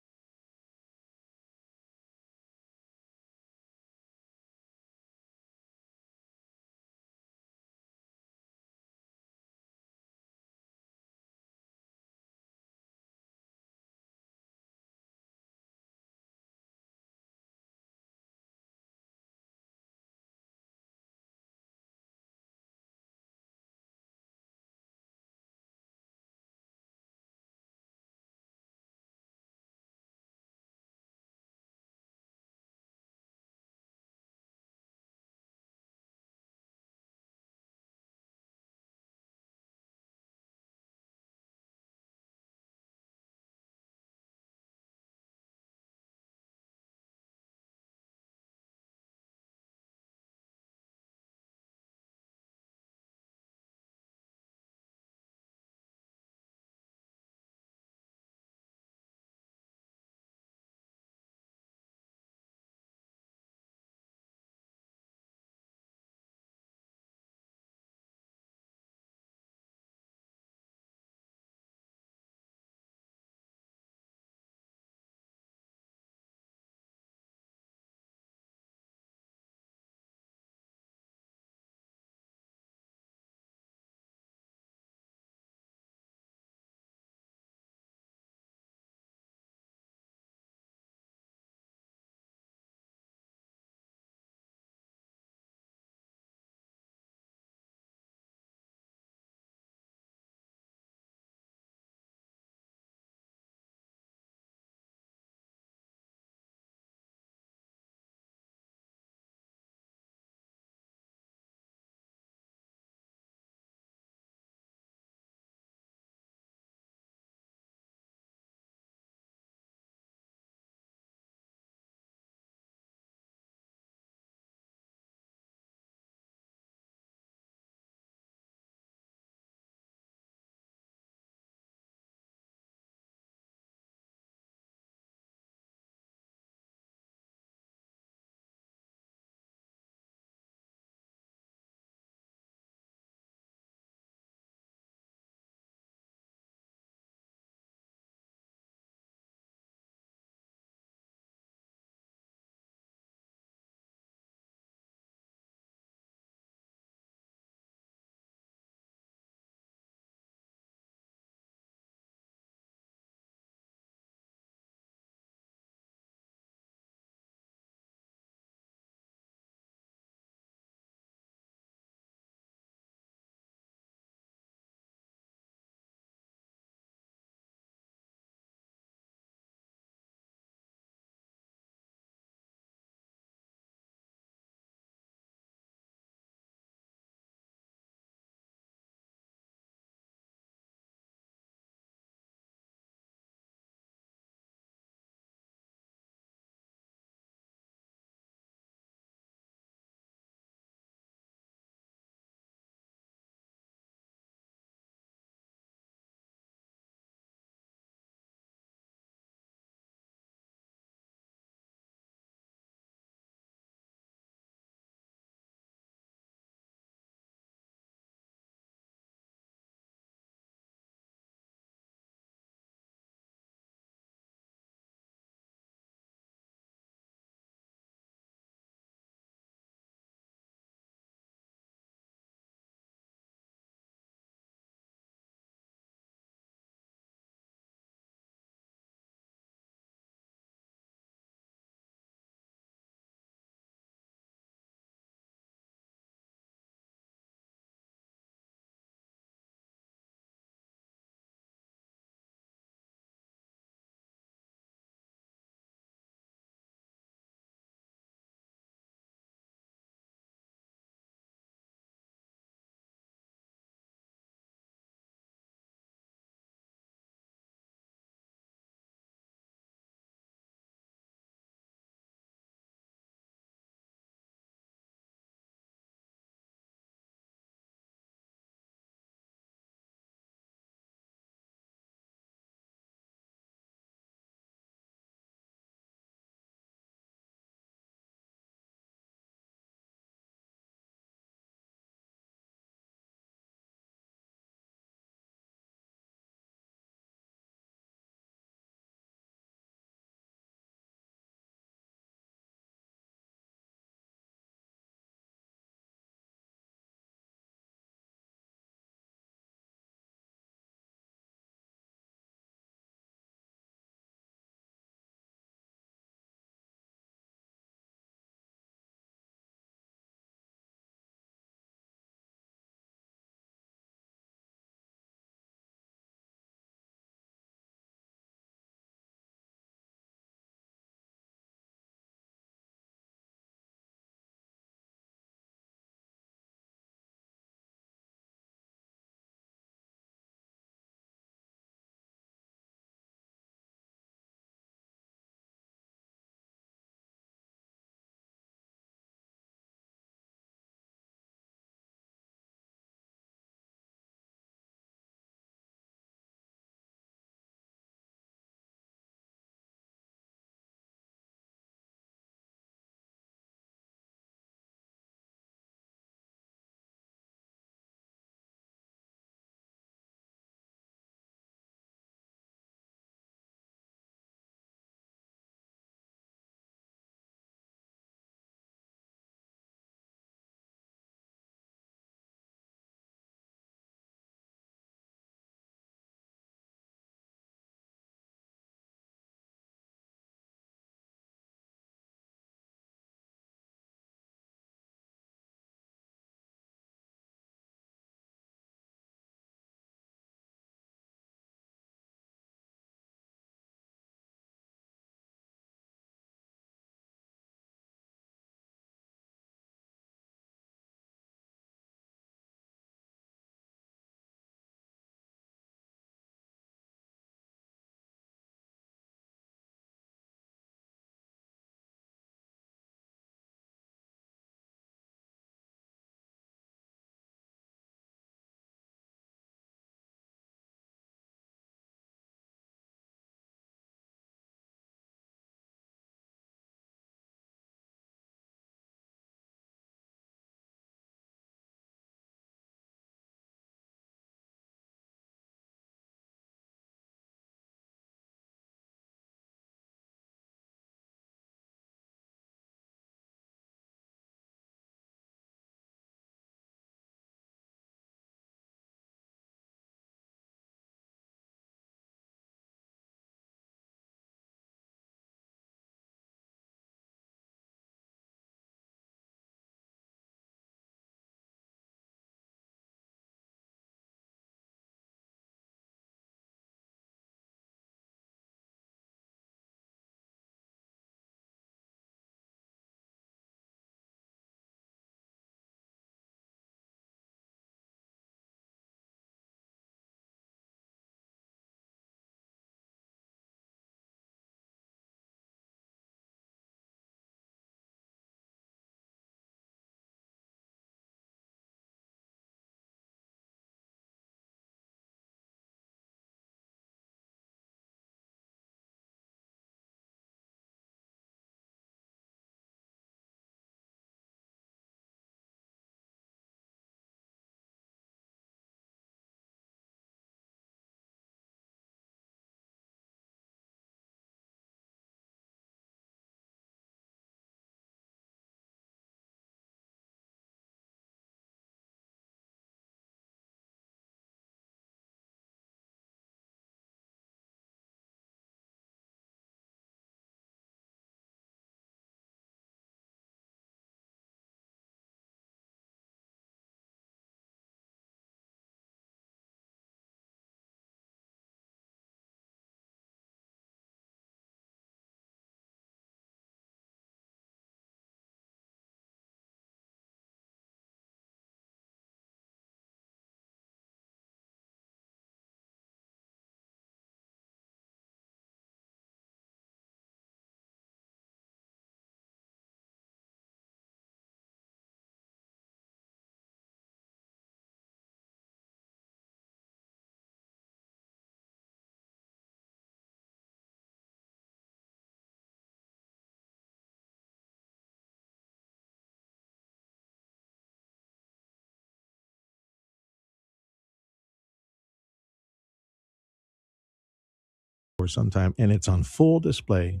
Speaker 1: for some time, and it's on full display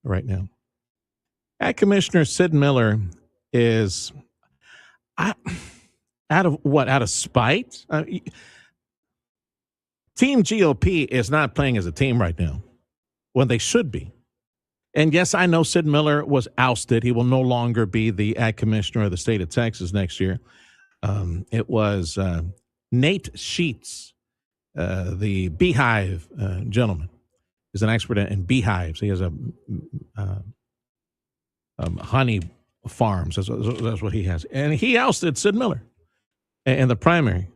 Speaker 1: right now. Ag Commissioner Sid Miller is out of what? Out of spite? Team GOP is not playing as a team right now when they should be. And yes, I know Sid Miller was ousted. He will no longer be the Ag Commissioner of the state of Texas next year. It was Nate Sheets, the beehive gentleman. He's an expert in beehives. He has a honey farms. That's what he has. And he ousted Sid Miller in the primary.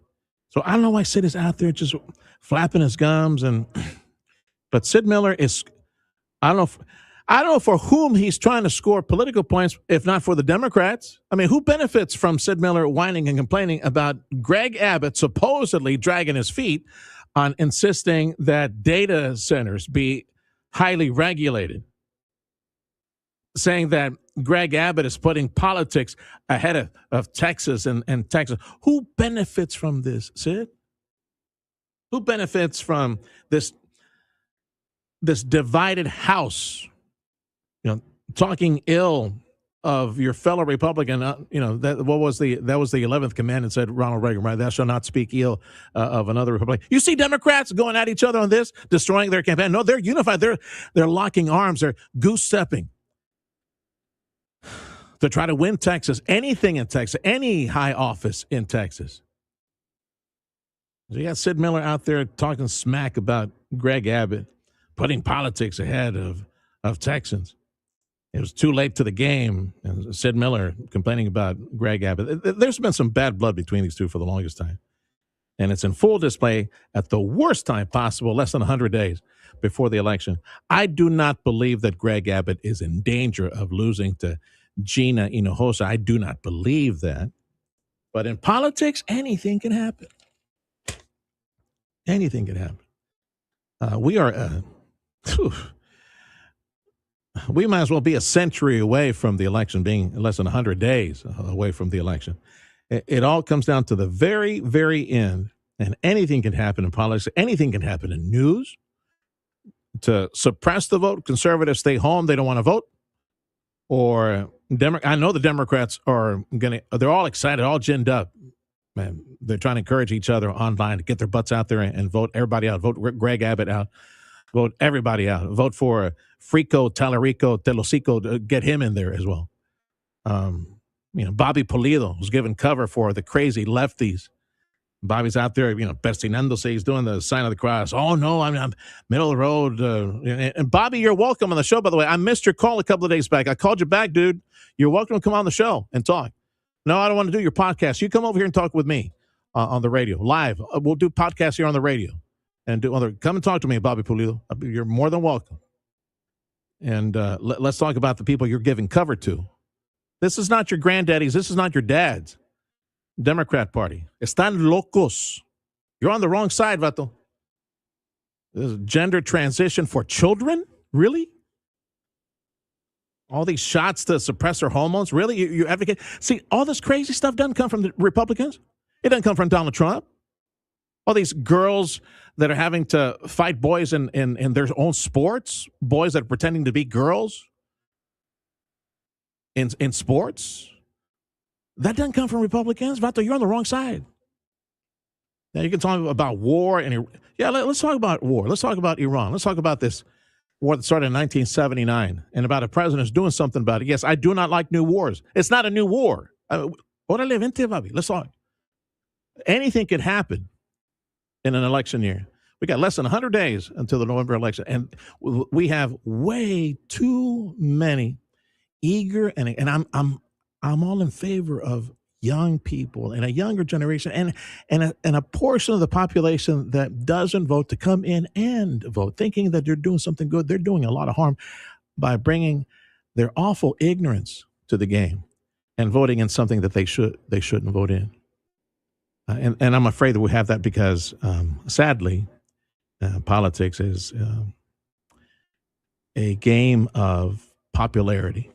Speaker 1: So I don't know why Sid is out there just flapping his gums. But Sid Miller is, I don't know for whom he's trying to score political points, if not for the Democrats. I mean, who benefits from Sid Miller whining and complaining about Greg Abbott supposedly dragging his feet on insisting that data centers be highly regulated, saying that Greg Abbott is putting politics ahead of Texas and Texas. Who benefits from this, Sid? Who benefits from this divided House? Talking ill of your fellow Republican. That was the 11th commandment, said Ronald Reagan, right? Thou shalt not speak ill of another Republican. You see Democrats going at each other on this, destroying their campaign. No, they're unified. They're locking arms. They're goose stepping to try to win Texas, anything in Texas, any high office in Texas. So you got Sid Miller out there talking smack about Greg Abbott, putting politics ahead of Texans. It was too late to the game. And Sid Miller complaining about Greg Abbott. There's been some bad blood between these two for the longest time. And it's in full display at the worst time possible, less than 100 days before the election. I do not believe that Greg Abbott is in danger of losing to Gina Hinojosa. I do not believe that. But in politics, anything can happen. Anything can happen. We might as well be a century away from the election, being less than 100 days away from the election. It all comes down to the very, very end, and anything can happen in politics. Anything can happen in news. To suppress the vote, conservatives stay home. They don't want to vote. Or I know the Democrats they're all excited, all ginned up. Man, they're trying to encourage each other online to get their butts out there and vote everybody out. Vote Greg Abbott out. Vote everybody out. Vote for Frico, Talarico, Telosico to get him in there as well. Bobby Pulido was given cover for the crazy lefties. Bobby's out there, persinándose. He's doing the sign of the cross. Oh, no, I'm middle of the road. And Bobby, you're welcome on the show, by the way. I missed your call a couple of days back. I called you back, dude. You're welcome to come on the show and talk. No, I don't want to do your podcast. You come over here and talk with me on the radio, live. We'll do podcasts here on the radio. And come and talk to me, Bobby Pulido. You're more than welcome. And let's talk about the people you're giving cover to. This is not your granddaddies. This is not your dads. Democrat Party. Están locos. You're on the wrong side, Vato. This is gender transition for children? Really? All these shots to suppress their hormones? Really? You advocate? See, all this crazy stuff doesn't come from the Republicans. It doesn't come from Donald Trump. All these girls that are having to fight boys in their own sports, boys that are pretending to be girls in sports. That doesn't come from Republicans. Vato, you're on the wrong side. Now, you can talk about war. Let's talk about war. Let's talk about Iran. Let's talk about this war that started in 1979 and about a president who's doing something about it. Yes, I do not like new wars. It's not a new war. Órale, vente, Bobby. Let's talk. Anything could happen in an election year. We got less than 100 days until the November election, and we have way too many eager and I'm all in favor of young people and a younger generation and a portion of the population that doesn't vote to come in and vote, thinking that they're doing something good. They're doing a lot of harm by bringing their awful ignorance to the game and voting in something that they shouldn't vote in. And I'm afraid that we have that because, sadly, politics is a game of popularity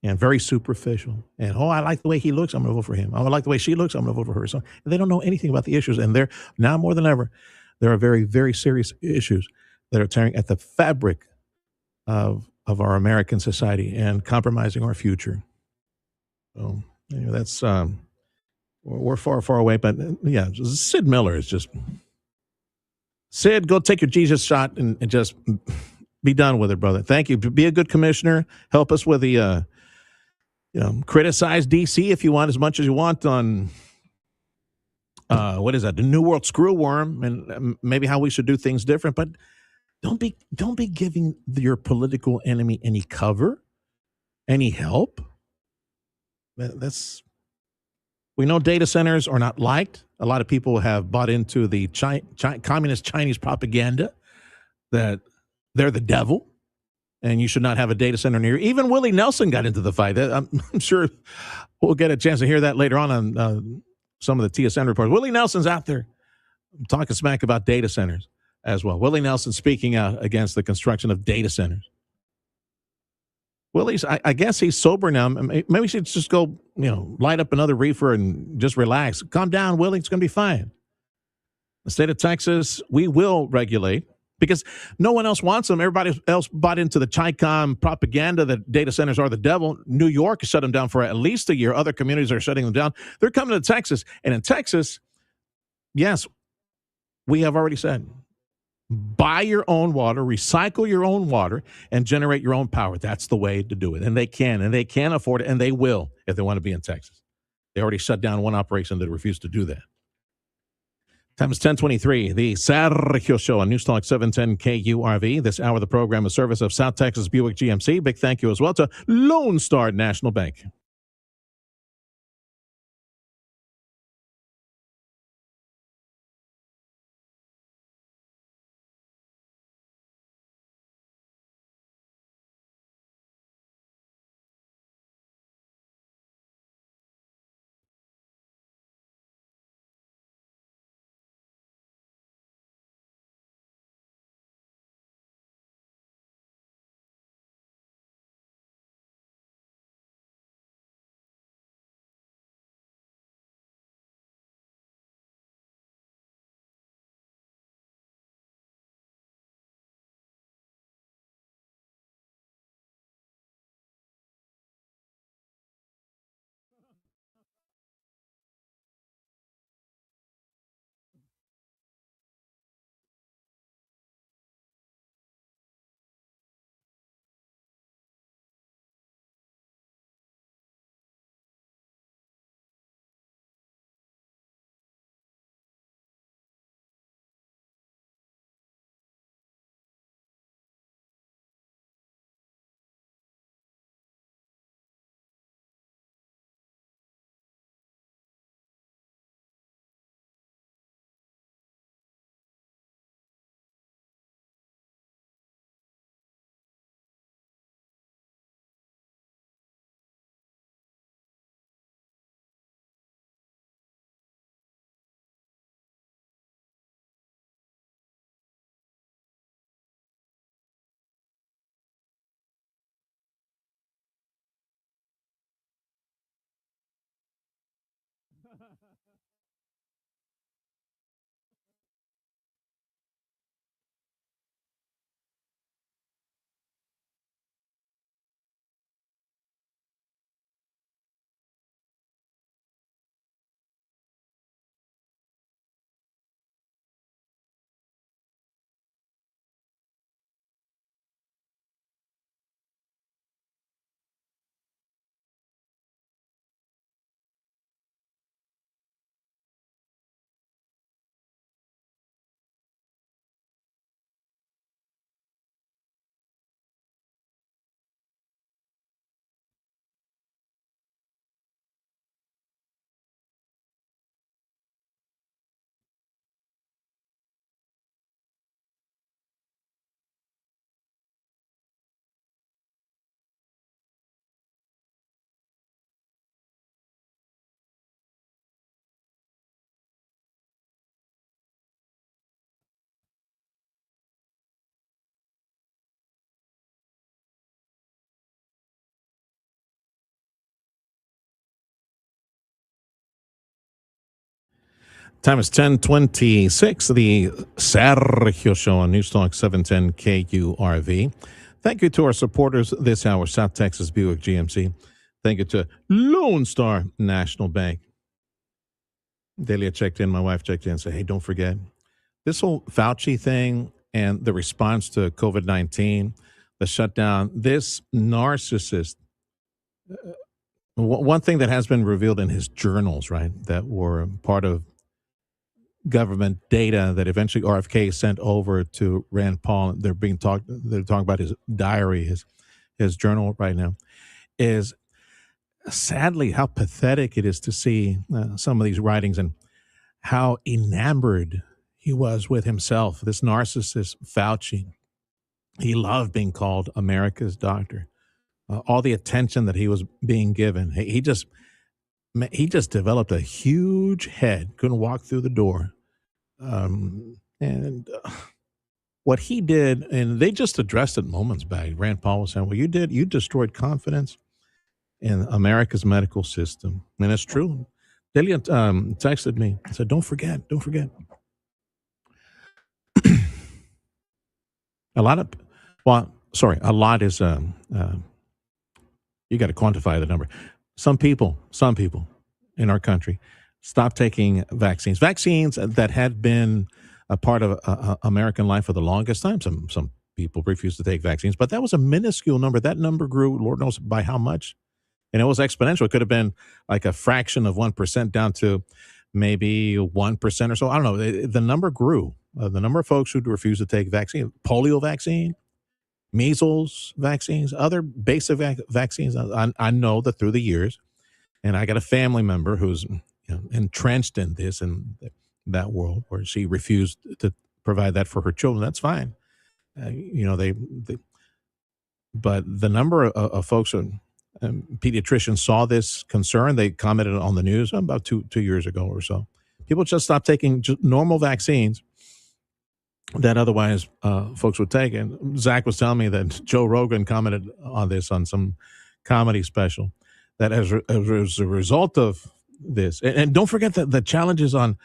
Speaker 1: and very superficial. And, I like the way he looks, I'm going to vote for him. I like the way she looks, I'm going to vote for her. So they don't know anything about the issues. And now more than ever, there are very, very serious issues that are tearing at the fabric of our American society and compromising our future. So that's we're far, far away. But yeah, Sid Miller is just Sid. Go take your Jesus shot and just be done with it, brother. Thank you. Be a good commissioner. Help us with the criticize DC if you want as much as you want on what is that, the New World Screwworm, and maybe how we should do things different. But don't be giving your political enemy any cover, any help. That's we know data centers are not liked. A lot of people have bought into the communist Chinese propaganda that they're the devil and you should not have a data center near. Even Willie Nelson got into the fight. I'm sure we'll get a chance to hear that later on some of the TSN reports. Willie Nelson's out there talking smack about data centers as well. Willie Nelson speaking out against the construction of data centers. Willie's, I guess he's sober now. Maybe he should just go, light up another reefer and just relax. Calm down, Willie. It's going to be fine. The state of Texas, we will regulate because no one else wants them. Everybody else bought into the Chi-Com propaganda that data centers are the devil. New York shut them down for at least a year. Other communities are shutting them down. They're coming to Texas. And in Texas, yes, we have already said, buy your own water, recycle your own water, and generate your own power. That's the way to do it. And they can afford it, and they will if they want to be in Texas. They already shut down one operation that refused to do that. Time is 10:23. The Sergio Show on Newstalk 710 KURV. This hour of the program is service of South Texas Buick GMC. Big thank you as well to Lone Star National Bank. Time is 10:26. The Sergio Show on Newstalk 710 KURV. Thank you to our supporters this hour, South Texas Buick GMC. Thank you to Lone Star National Bank. Delia checked in, my wife checked in and said, hey, don't forget, this whole Fauci thing and the response to COVID-19, the shutdown, this narcissist, one thing that has been revealed in his journals, right, that were part of government data that eventually RFK sent over to Rand Paul. They're talking about his diary, his journal right now, is sadly how pathetic it is to see some of these writings and how enamored he was with himself. This narcissist Fauci, he loved being called America's doctor. All the attention that he was being given, he just developed a huge head, couldn't walk through the door. And what he did, and they just addressed it moments back. Rand Paul was saying, well, you destroyed confidence in America's medical system. And it's true. Delia texted me and said, don't forget. A lot is, you got to quantify the number. Some people in our country stopped taking vaccines that had been a part of American life for the longest time. Some people refused to take vaccines, but that was a minuscule number. That number grew, Lord knows by how much. And it was exponential. It could have been like a fraction of 1% down to maybe 1% or so. I don't know. The number grew. The number of folks who refused to take vaccine, polio vaccine, measles vaccines, other basic vaccines. I know that through the years, and I got a family member who's entrenched in this and that world where she refused to provide that for her children. That's fine. But the number of folks, pediatricians saw this concern. They commented on the news about two years ago or so. People just stopped taking normal vaccines that otherwise folks would take. And Zach was telling me that Joe Rogan commented on this on some comedy special, that as a result of this, and don't forget that the challenges on,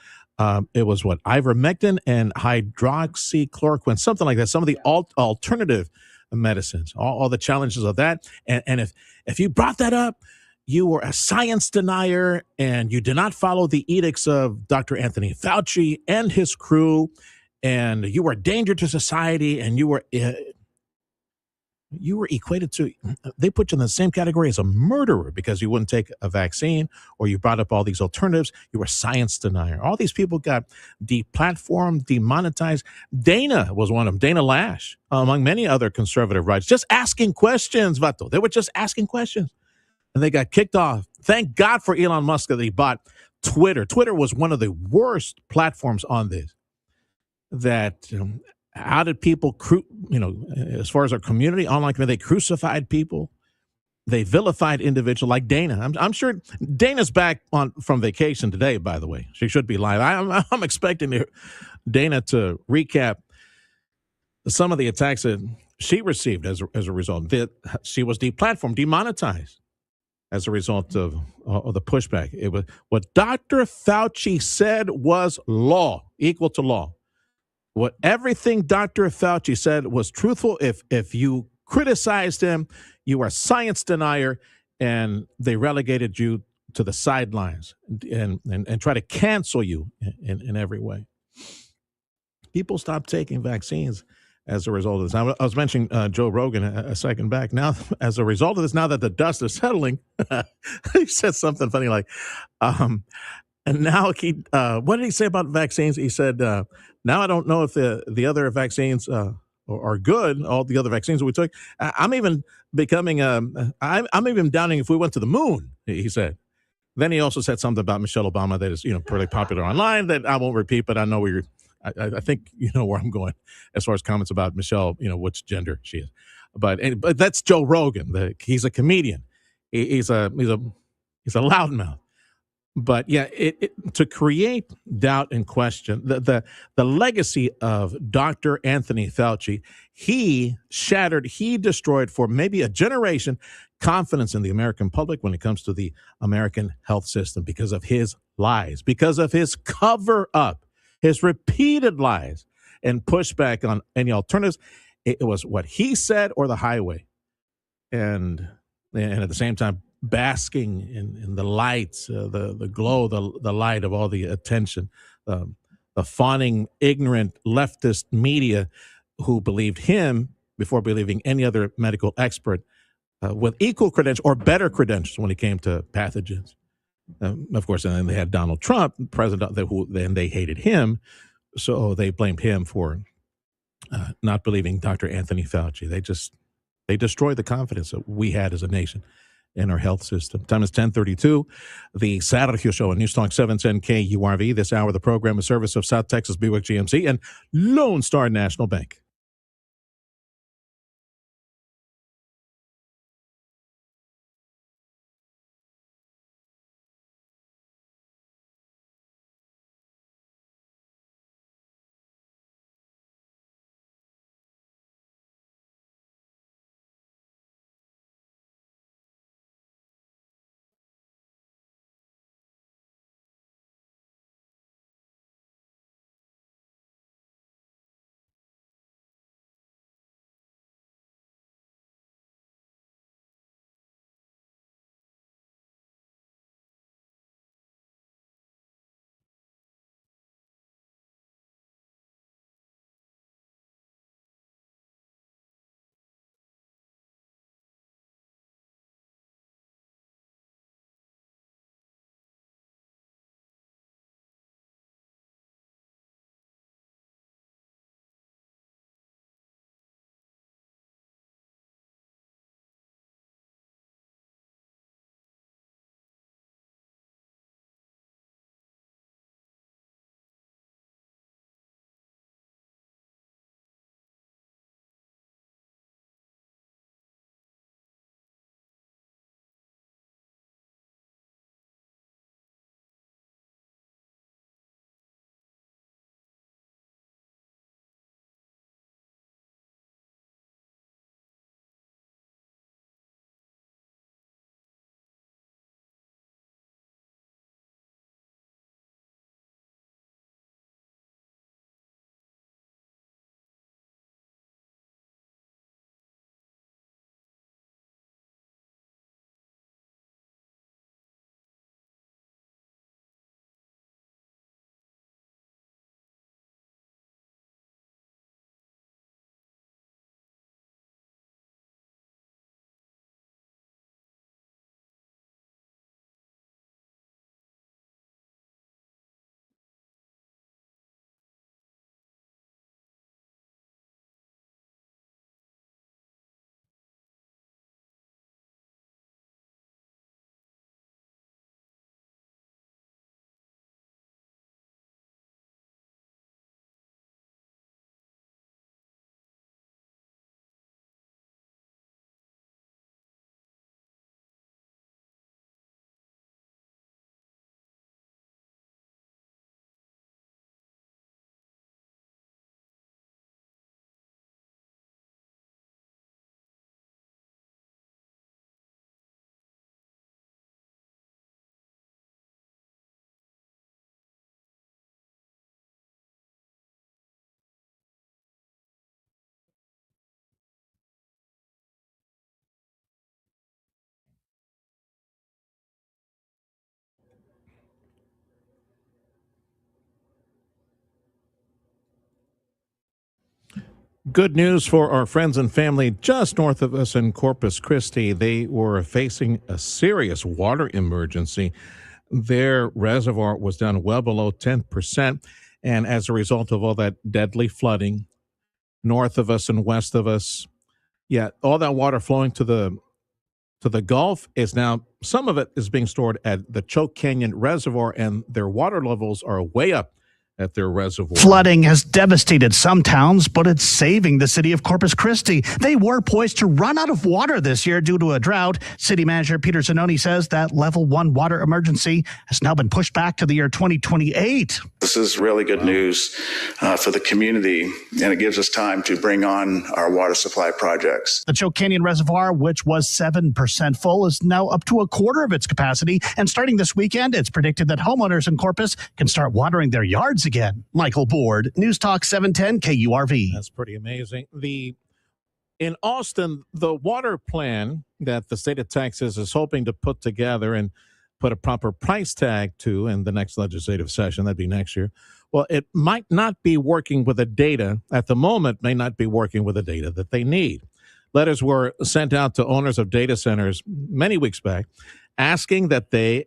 Speaker 1: it was ivermectin and hydroxychloroquine, something like that, some of the alternative medicines, all the challenges of that. And if you brought that up, you were a science denier and you did not follow the edicts of Dr. Anthony Fauci and his crew, and you were a danger to society, and you were equated to, they put you in the same category as a murderer because you wouldn't take a vaccine, or you brought up all these alternatives. You were a science denier. All these people got deplatformed, demonetized. Dana was one of them, Dana Lash, among many other conservative writers, just asking questions, Vato. They were just asking questions, and they got kicked off. Thank God for Elon Musk that he bought Twitter. Twitter was one of the worst platforms on this, that outed people, as far as our community, online community, they crucified people. They vilified individuals like Dana. I'm sure Dana's back from vacation today, by the way. She should be live. I'm expecting Dana to recap some of the attacks that she received as a result. She was deplatformed, demonetized as a result of the pushback. It was what Dr. Fauci said was law, equal to law. What everything Dr. Fauci said was truthful. If you criticized him, you are a science denier, and they relegated you to the sidelines and try to cancel you in every way. People stopped taking vaccines as a result of this. I was mentioning Joe Rogan a second back. Now, as a result of this, now that the dust is settling, he said something funny like, and now what did he say about vaccines? He said, now I don't know if the other vaccines are good, all the other vaccines that we took. I'm even becoming, I'm even doubting if we went to the moon, he said. Then he also said something about Michelle Obama that is, pretty popular online that I won't repeat, but I know I think you know where I'm going as far as comments about Michelle, which gender she is. But that's Joe Rogan. He's a comedian. He's a loudmouth. But yeah, to create doubt and question the legacy of Dr. Anthony Fauci, he destroyed for maybe a generation confidence in the American public when it comes to the American health system because of his lies, because of his cover up, his repeated lies and pushback on any alternatives. It was what he said or the highway, and at the same time basking in the lights, the glow, the light of all the attention, the fawning, ignorant leftist media who believed him before believing any other medical expert with equal credentials or better credentials when it came to pathogens. Of course, and then they had Donald Trump, president, who then they hated him, so they blamed him for not believing Dr. Anthony Fauci. They destroyed the confidence that we had as a nation in our health system. Time is 10:32. The Sergio Show on News Talk 710 KURV. This hour, the program is service of South Texas Buick GMC and Lone Star National Bank. Good news for our friends and family just north of us in Corpus Christi. They were facing a serious water emergency. Their reservoir was down well below 10%. And as a result of all that deadly flooding north of us and west of us, yeah, all that water flowing to the Gulf is now, some of it is being stored at the Choke Canyon Reservoir, and their water levels are way up at their reservoir.
Speaker 8: Flooding has devastated some towns, but it's saving the city of Corpus Christi. They were poised to run out of water this year due to a drought. City Manager Peter Zanoni says that level 1 water emergency has now been pushed back to the year 2028.
Speaker 9: This is really good news for the community, and it gives us time to bring on our water supply projects.
Speaker 8: The Choke Canyon Reservoir, which was 7% full, is now up to a quarter of its capacity. And starting this weekend, it's predicted that homeowners in Corpus can start watering their yards again. Michael Board, News Talk 710 KURV.
Speaker 1: That's pretty amazing. In Austin, the water plan that the state of Texas is hoping to put together and put a proper price tag to in the next legislative session, that'd be next year. Well, it might not be working with the data at the moment, may not be working with the data that they need. Letters were sent out to owners of data centers many weeks back, asking that they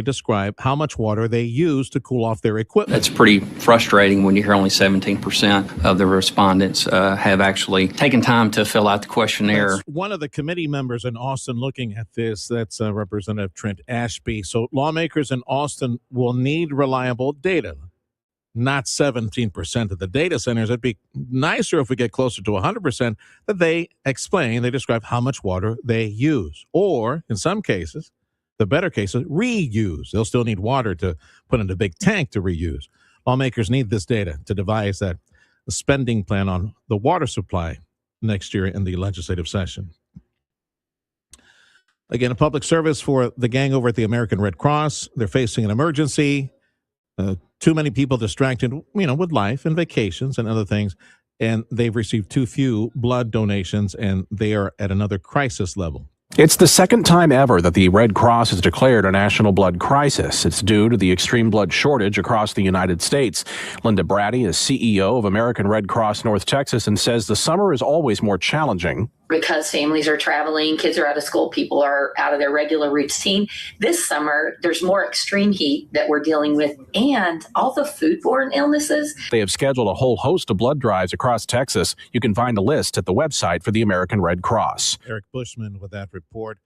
Speaker 1: describe how much water they use to cool off their equipment.
Speaker 10: It's pretty frustrating when you hear only 17% of the respondents have actually taken time to fill out the questionnaire.
Speaker 1: That's one of the committee members in Austin looking at this. That's Representative Trent Ashby. So lawmakers in Austin will need reliable data, not 17% of the data centers. It'd be nicer if we get closer to 100% that they describe how much water they use. Or, in some cases, the better cases, reuse. They'll still need water to put in a big tank to reuse. Lawmakers need this data to devise that spending plan on the water supply next year in the legislative session. Again, a public service for the gang over at the American Red Cross. They're facing an emergency. Too many people distracted, with life and vacations and other things, and they've received too few blood donations, and they are at another crisis level.
Speaker 11: It's the second time ever that the Red Cross has declared a national blood crisis. It's due to the extreme blood shortage across the United States. Linda Brady is CEO of American Red Cross North Texas and says the summer is always more challenging.
Speaker 12: Because families are traveling, kids are out of school, people are out of their regular routine. This summer, there's more extreme heat that we're dealing with and all the foodborne illnesses.
Speaker 11: They have scheduled a whole host of blood drives across Texas. You can find a list at the website for the American Red Cross.
Speaker 1: Eric Bushman with that report.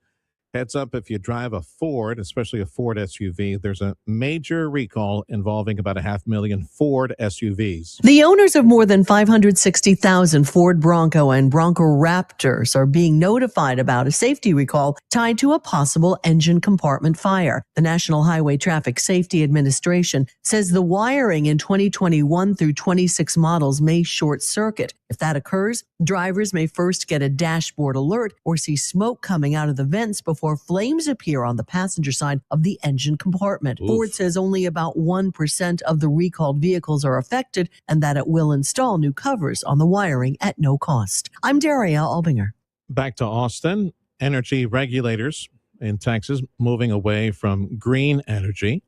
Speaker 1: Heads up, if you drive a Ford, especially a Ford SUV, there's a major recall involving about 500,000 Ford SUVs.
Speaker 5: The owners of more than 560,000 Ford Bronco and Bronco Raptors are being notified about a safety recall tied to a possible engine compartment fire. The National Highway Traffic Safety Administration says the wiring in 2021 through 26 models may short circuit. If that occurs, drivers may first get a dashboard alert or see smoke coming out of the vents before flames appear on the passenger side of the engine compartment. Oof. Ford says only about 1% of the recalled vehicles are affected and that it will install new covers on the wiring at no cost. I'm Daria Albinger.
Speaker 1: Back to Austin. Energy regulators in Texas moving away from green energy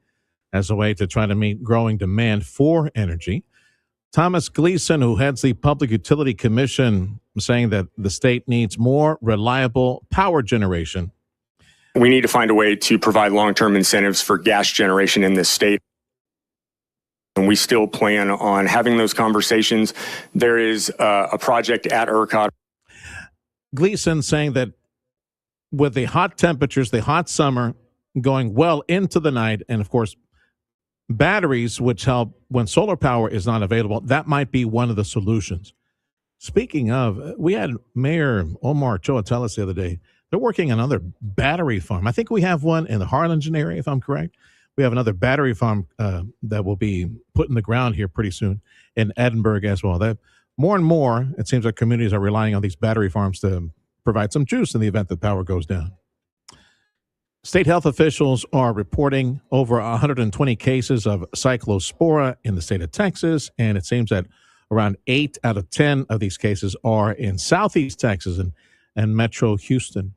Speaker 1: as a way to try to meet growing demand for energy. Thomas Gleason, who heads the Public Utility Commission, saying that the state needs more reliable power generation.
Speaker 13: We need to find a way to provide long-term incentives for gas generation in this state. And we still plan on having those conversations. There is a project at ERCOT.
Speaker 1: Gleason saying that with the hot temperatures, the hot summer going well into the night, and of course, batteries, which help when solar power is not available, that might be one of the solutions. Speaking of, we had Mayor Omar Ochoa tell us the other day, they're working on another battery farm. I think we have one in the Harlingen area, if I'm correct. We have another battery farm that will be put in the ground here pretty soon in Edinburgh as well. That more and more, it seems like communities are relying on these battery farms to provide some juice in the event that power goes down. State health officials are reporting over 120 cases of cyclospora in the state of Texas, and it seems that around 8 out of 10 of these cases are in Southeast Texas and Metro Houston.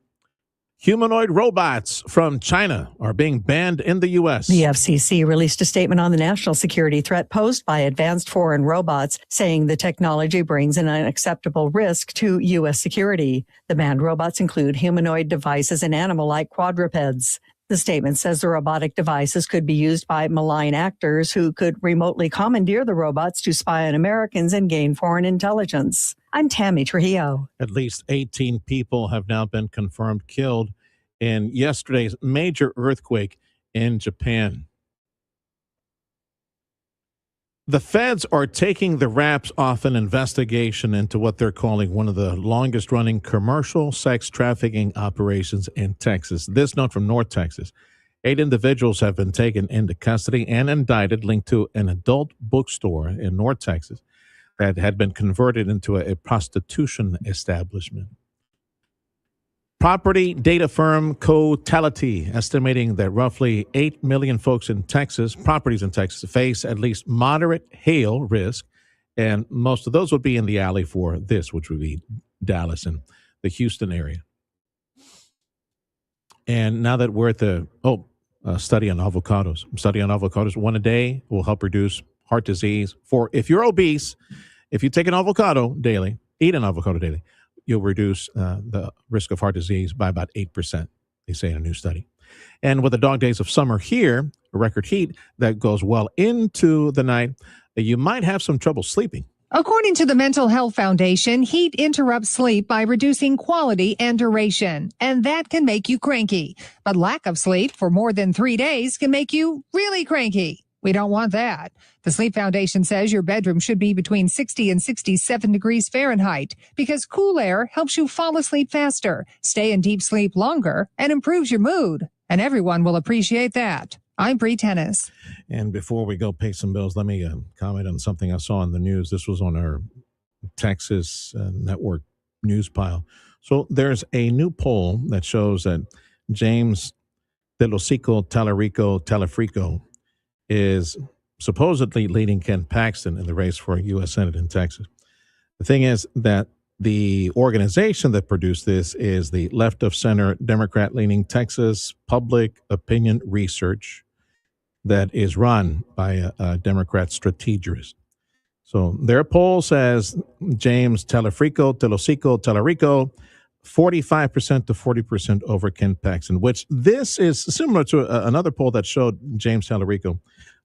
Speaker 1: Humanoid robots from China are being banned in the U.S.
Speaker 14: The FCC released a statement on the national security threat posed by advanced foreign robots, saying the technology brings an unacceptable risk to U.S. security. The banned robots include humanoid devices and animal-like quadrupeds. The statement says the robotic devices could be used by malign actors who could remotely commandeer the robots to spy on Americans and gain foreign intelligence. I'm Tammy Trujillo.
Speaker 1: At least 18 people have now been confirmed killed in yesterday's major earthquake in Japan. The feds are taking the wraps off an investigation into what they're calling one of the longest running commercial sex trafficking operations in Texas. This note from North Texas. 8 individuals have been taken into custody and indicted linked to an adult bookstore in North Texas that had been converted into a prostitution establishment. Property data firm Cotality estimating that roughly 8 million folks in Texas, properties in Texas, face at least moderate hail risk, and most of those would be in the alley for this, which would be Dallas and the Houston area. And now that we're at the study on avocados, one a day will help reduce heart disease. For if you're obese, if you take an avocado daily, eat an avocado daily, you'll reduce the risk of heart disease by about 8%, they say in a new study. And with the dog days of summer here, a record heat that goes well into the night, you might have some trouble sleeping.
Speaker 15: According to the Mental Health Foundation, heat interrupts sleep by reducing quality and duration, and that can make you cranky. But lack of sleep for more than 3 days can make you really cranky. We don't want that. The Sleep Foundation says your bedroom should be between 60 and 67 degrees Fahrenheit because cool air helps you fall asleep faster, stay in deep sleep longer, and improves your mood. And everyone will appreciate that. I'm Bree Tennis.
Speaker 1: And before we go pay some bills, let me comment on something I saw in the news. This was on our Texas network news pile. So there's a new poll that shows that James Delosico Talarico is supposedly leading Ken Paxton in the race for U.S. Senate in Texas. The thing is that the organization that produced this is the left of center Democrat-leaning Texas Public Opinion Research that is run by a Democrat strategist. So their poll says James Telosico, 45% to 40% over Ken Paxton, which this is similar to another poll that showed James Talarico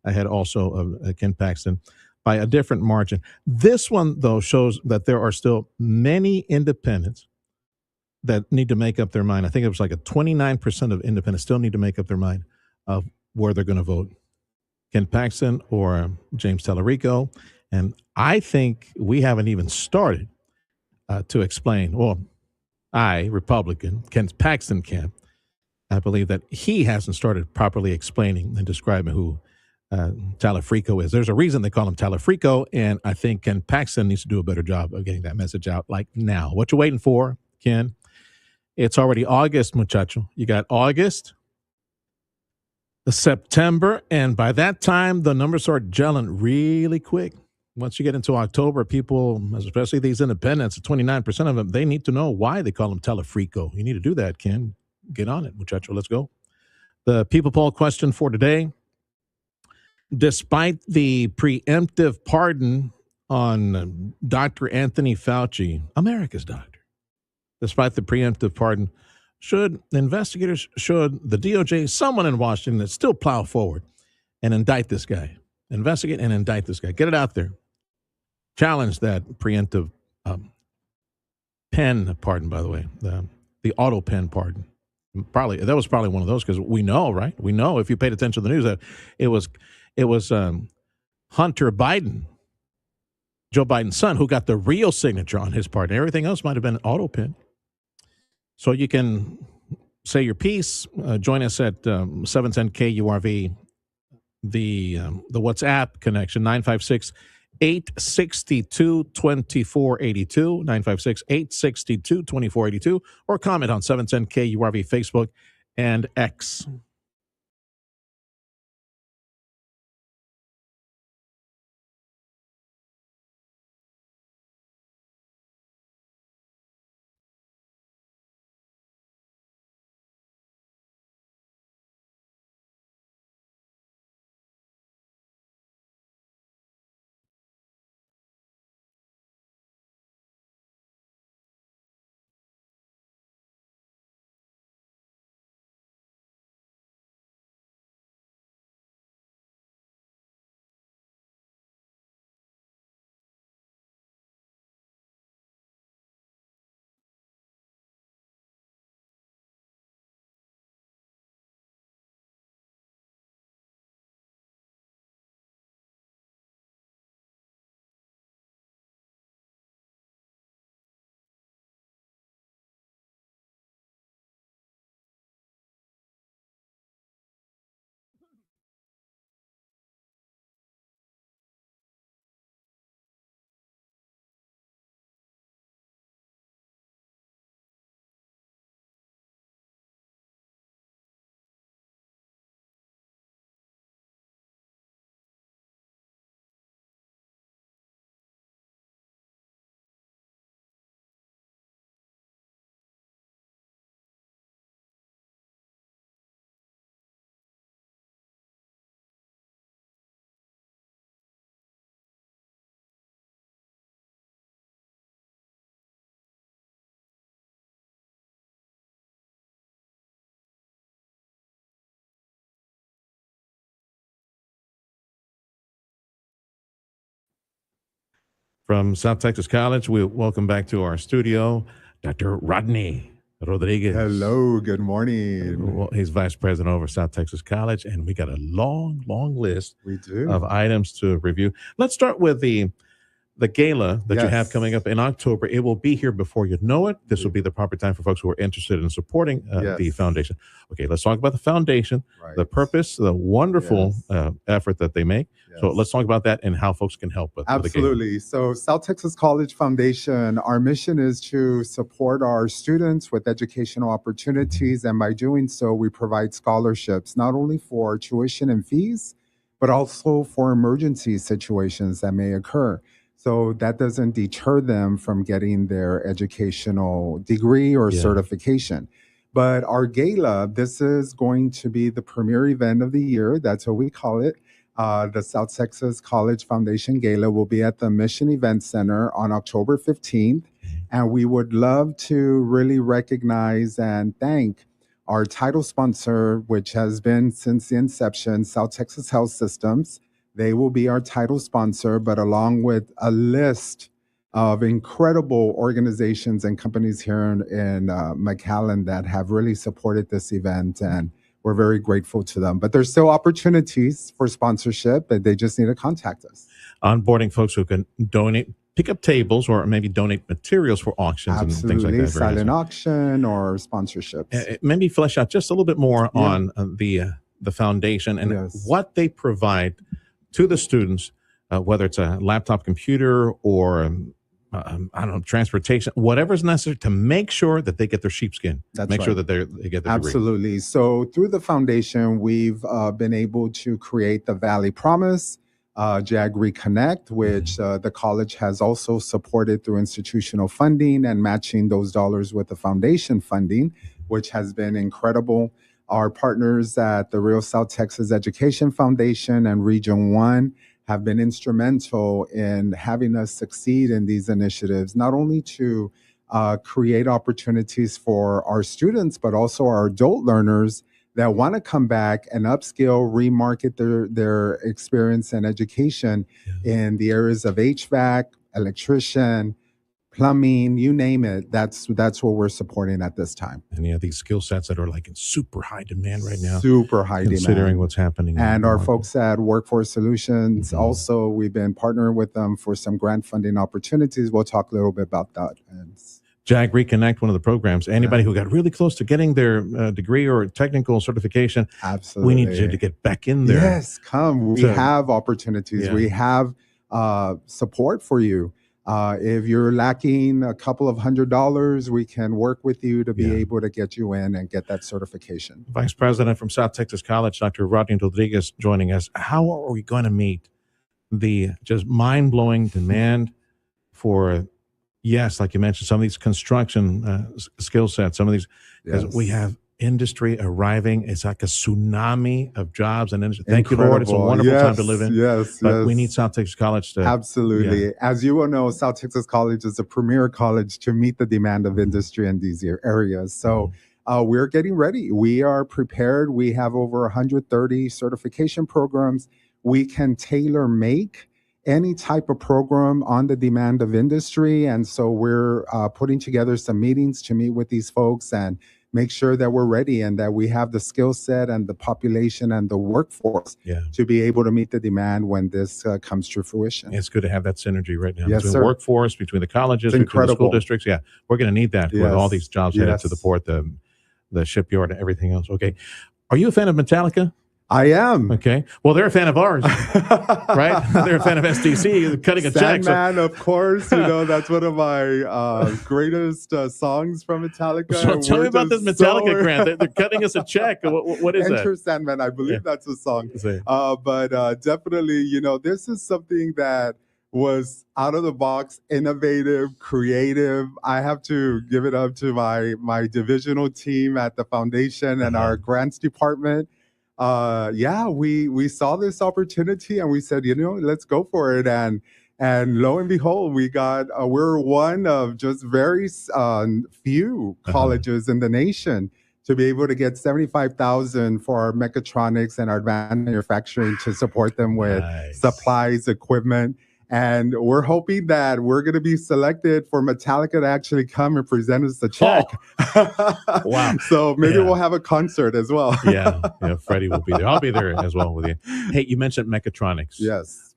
Speaker 1: ahead also of Ken Paxton by a different margin. This one, though, shows that there are still many independents that need to make up their mind. I think it was like a 29% of independents still need to make up their mind of where they're going to vote, Ken Paxton or James Talarico. And I think we haven't even started to explain, well, Republican, Ken Paxton camp, I believe that he hasn't started properly explaining and describing who Talafrico is. There's a reason they call him Talafrico, and I think Ken Paxton needs to do a better job of getting that message out, like now. What you waiting for, Ken? It's already August, muchacho. You got August, September, and by that time, the numbers start gelling really quick. Once you get into October, people, especially these independents, 29% of them, they need to know why they call him Talafrico. You need to do that, Ken. Get on it, muchacho. Let's go. The People Poll question for today. Despite the preemptive pardon on Dr. Anthony Fauci, America's doctor, despite the preemptive pardon, should the DOJ, someone in Washington that still plow forward and indict this guy? Investigate and indict this guy. Get it out there. Challenge that preemptive pen pardon, by the way, the auto pen pardon. That was probably one of those because we know, right? We know if you paid attention to the news that it was Hunter Biden, Joe Biden's son, who got the real signature on his part. Everything else might have been an auto pen. So you can say your piece. Join us at 710 KURV, the WhatsApp connection, 956-862-2482, 956-862-2482, or comment on 710 KURV Facebook and X. From South Texas College, we welcome back to our studio Dr. Rodney Rodriguez.
Speaker 16: Hello, good morning.
Speaker 1: Well, he's vice president over South Texas College, and we got a long list of items to review. Let's start with the gala that you have coming up in October. It will be here before you know it. This will be the proper time for folks who are interested in supporting the foundation. Okay, let's talk about the foundation, the purpose, the wonderful effort that they make. So let's talk about that and how folks can help with
Speaker 16: Absolutely. So South Texas College Foundation, our mission is to support our students with educational opportunities. And by doing so, we provide scholarships, not only for tuition and fees, but also for emergency situations that may occur. So that doesn't deter them from getting their educational degree or certification. But our gala, this is going to be the premier event of the year. That's what we call it. The South Texas College Foundation Gala will be at the Mission Event Center on October 15th. And we would love to really recognize and thank our title sponsor, which has been since the inception, South Texas Health Systems. They will be our title sponsor, but along with a list of incredible organizations and companies here in McAllen that have really supported this event, and we're very grateful to them. But there's still opportunities for sponsorship, and they just need to contact us.
Speaker 1: Onboarding folks who can donate, pick up tables, or maybe donate materials for auctions and things like that.
Speaker 16: Silent auction or sponsorships.
Speaker 1: Maybe flesh out just a little bit more on the foundation and what they provide to the students, whether it's a laptop computer or I don't know, transportation, whatever's necessary to make sure that they get their sheepskin. Make sure that they get their degree.
Speaker 16: Absolutely. So through the foundation, we've been able to create the Valley Promise, JAG Reconnect, which the college has also supported through institutional funding and matching those dollars with the foundation funding, which has been incredible. Our partners at the Real South Texas Education Foundation and Region 1 have been instrumental in having us succeed in these initiatives, not only to create opportunities for our students, but also our adult learners that want to come back and upskill, remarket their experience and education in the areas of HVAC, electrician, plumbing, you name it. That's what we're supporting at this time.
Speaker 1: And these skill sets that are like in super high demand right now.
Speaker 16: Super high demand.
Speaker 1: Considering what's happening.
Speaker 16: And our folks at Workforce Solutions, also, we've been partnering with them for some grant funding opportunities. We'll talk a little bit about that.
Speaker 1: JAG Reconnect, one of the programs. Anybody who got really close to getting their degree or technical certification,
Speaker 16: absolutely,
Speaker 1: we need you to get back in there.
Speaker 16: Yes, come. We have opportunities. We have support for you. If you're lacking a couple of $100, we can work with you to be able to get you in and get that certification.
Speaker 1: Vice President from South Texas College, Dr. Rodney Rodriguez, joining us. How are we going to meet the just mind-blowing demand for, like you mentioned, some of these construction skill sets, some of these, because we have industry arriving. It's like a tsunami of jobs and industry. Thank you, Lord. It's a wonderful time to live in. But we need South Texas College to...
Speaker 16: Absolutely. As you will know, South Texas College is a premier college to meet the demand of industry in these areas. So we're getting ready. We are prepared. We have over 130 certification programs. We can tailor make any type of program on the demand of industry. And so we're putting together some meetings to meet with these folks and make sure that we're ready and that we have the skill set and the population and the workforce to be able to meet the demand when this comes to fruition.
Speaker 1: It's good to have that synergy right now between the workforce, between the colleges, between the school districts. Yeah, we're going to need that with all these jobs headed to the port, the shipyard, and everything else. Okay. Are you a fan of Metallica?
Speaker 16: I am.
Speaker 1: Okay. Well, they're a fan of ours, right? They're a fan of STC, cutting a check.
Speaker 16: Sandman, of course. That's one of my greatest songs from Metallica.
Speaker 1: So tell me about this Metallica grant. They're cutting us a check. What is that?
Speaker 16: Enter Sandman. I believe that's a song. But definitely, this is something that was out of the box, innovative, creative. I have to give it up to my divisional team at the foundation and our grants department. We saw this opportunity and we said, let's go for it. And lo and behold, we're one of just very few colleges in the nation to be able to get $75,000 for our mechatronics and our advanced manufacturing to support them with supplies, equipment. And we're hoping that we're going to be selected for Metallica to actually come and present us the check.
Speaker 1: Oh, wow.
Speaker 16: So maybe we'll have a concert as well.
Speaker 1: Yeah, Freddie will be there. I'll be there as well with you. Hey, you mentioned mechatronics.
Speaker 16: Yes.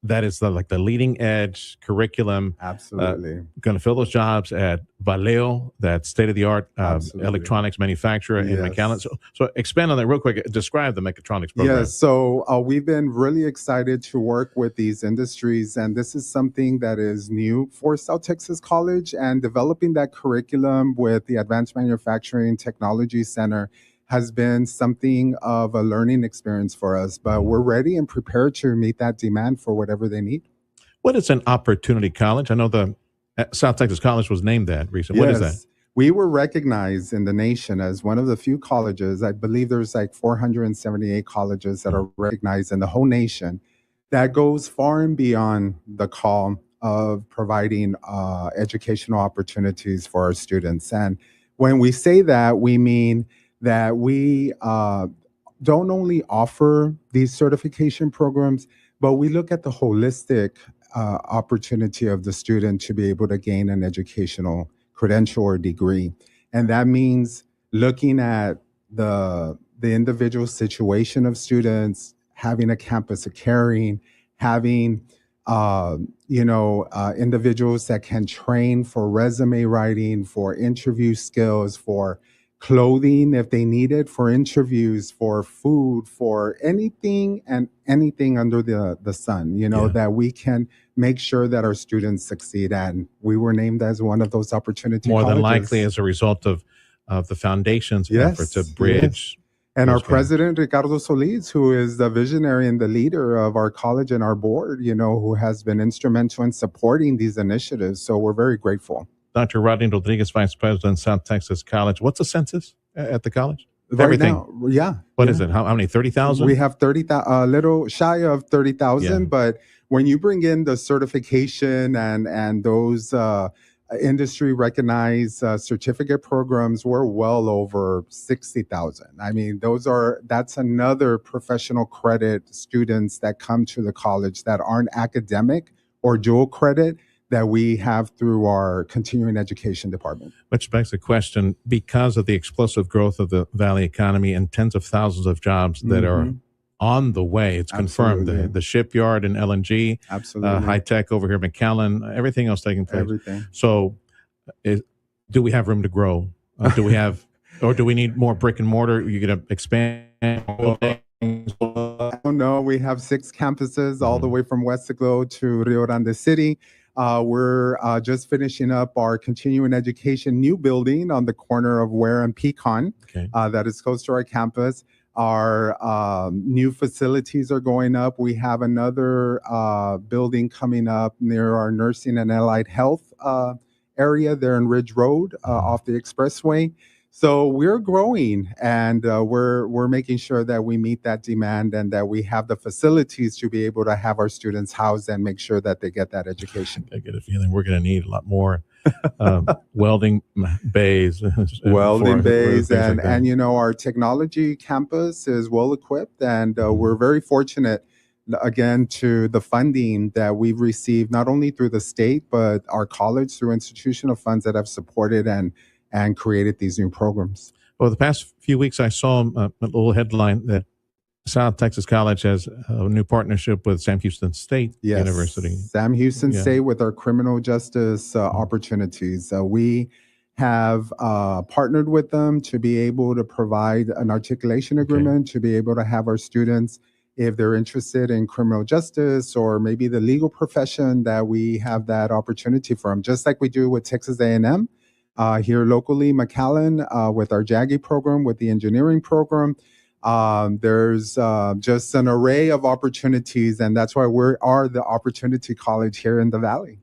Speaker 1: That is the leading edge curriculum.
Speaker 16: Absolutely.
Speaker 1: Going to fill those jobs at Valeo, that state of the art electronics manufacturer in McAllen. So expand on that real quick. Describe the mechatronics program.
Speaker 16: Yes. So we've been really excited to work with these industries, and this is something that is new for South Texas College, and developing that curriculum with the Advanced Manufacturing Technology Center has been something of a learning experience for us, but we're ready and prepared to meet that demand for whatever they need.
Speaker 1: What is an opportunity college? I know the South Texas College was named that recently. What is that?
Speaker 16: We were recognized in the nation as one of the few colleges. I believe there's 478 colleges that are recognized in the whole nation. That goes far and beyond the call of providing educational opportunities for our students. And when we say that, we mean that we don't only offer these certification programs, but we look at the holistic opportunity of the student to be able to gain an educational credential or degree. And that means looking at the individual situation of students, having a campus of caring, having individuals that can train for resume writing, for interview skills, for clothing if they need it, for interviews, for food, for anything and anything under the sun, that we can make sure that our students succeed. And we were named as one of those opportunity
Speaker 1: More
Speaker 16: colleges.
Speaker 1: than likely as a result of the foundation's effort to bridge.
Speaker 16: And our president, Ricardo Solis, who is the visionary and the leader of our college and our board, who has been instrumental in supporting these initiatives. So we're very grateful.
Speaker 1: Dr. Rodney Rodriguez, Vice President, South Texas College. What's the census at the college?
Speaker 16: Right
Speaker 1: Everything.
Speaker 16: Now,
Speaker 1: What is it? How many? 30,000?
Speaker 16: We have 30,000, a little shy of 30,000. But when you bring in the certification and those industry recognized certificate programs, we're well over 60,000. I mean, that's another professional credit students that come to the college that aren't academic or dual credit that we have through our continuing education department.
Speaker 1: Which begs the question, because of the explosive growth of the Valley economy and tens of thousands of jobs that are on the way, it's confirmed, the shipyard and LNG, high tech over here in McAllen, everything else taking place.
Speaker 16: Everything.
Speaker 1: So do we have room to grow? Do we have, or do we need more brick and mortar? You're going to expand?
Speaker 16: No, we have 6 campuses all the way from Westeglow to Rio Grande City. We're just finishing up our continuing education new building on the corner of Ware and Pecan. That is close to our campus. Our new facilities are going up. We have another building coming up near our nursing and allied health area there in Ridge Road off the expressway. So we're growing, and we're making sure that we meet that demand and that we have the facilities to be able to have our students housed and make sure that they get that education.
Speaker 1: I get a feeling we're going to need a lot more welding bays.
Speaker 16: And our technology campus is well equipped, and we're very fortunate again to the funding that we've received, not only through the state, but our college through institutional funds that have supported and created these new programs.
Speaker 1: Well, the past few weeks, I saw a little headline that South Texas College has a new partnership with Sam Houston State University.
Speaker 16: Sam Houston State with our criminal justice opportunities. We have partnered with them to be able to provide an articulation agreement, to be able to have our students, if they're interested in criminal justice or maybe the legal profession, that we have that opportunity for them, just like we do with Texas A&M. Here locally, McAllen, with our JAGI program, with the engineering program. There's just an array of opportunities, and that's why we are the Opportunity College here in the Valley.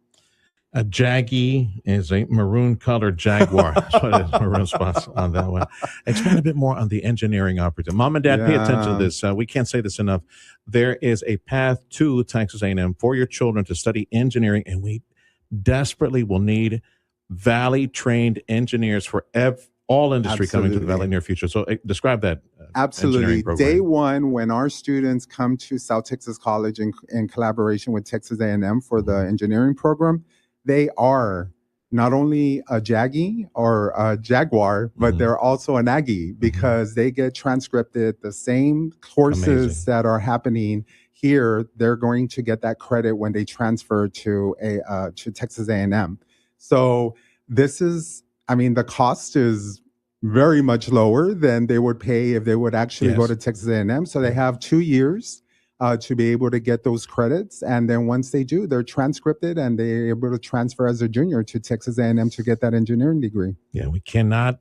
Speaker 1: A Jaggy is a maroon-colored Jaguar. That's what it is, maroon spots on that one. Expand a bit more on the engineering opportunity. Mom and Dad, pay attention to this. We can't say this enough. There is a path to Texas A&M for your children to study engineering, and we desperately will need Valley-trained engineers for all industry coming to the
Speaker 16: Absolutely.
Speaker 1: Valley in the near future. So describe that.
Speaker 16: Absolutely.
Speaker 1: engineering program.
Speaker 16: Day one, when our students come to South Texas College in collaboration with Texas A&M for the engineering program, they are not only a Jaggy or a Jaguar, but they're also an Aggie because they get transcripted. The same courses that are happening here, they're going to get that credit when they transfer to Texas A&M. So this is, I mean, the cost is very much lower than they would pay if they would actually go to Texas A&M. So they have 2 years to be able to get those credits, and then once they do, they're transcripted and they're able to transfer as a junior to Texas A&M to get that engineering degree.
Speaker 1: Yeah, we cannot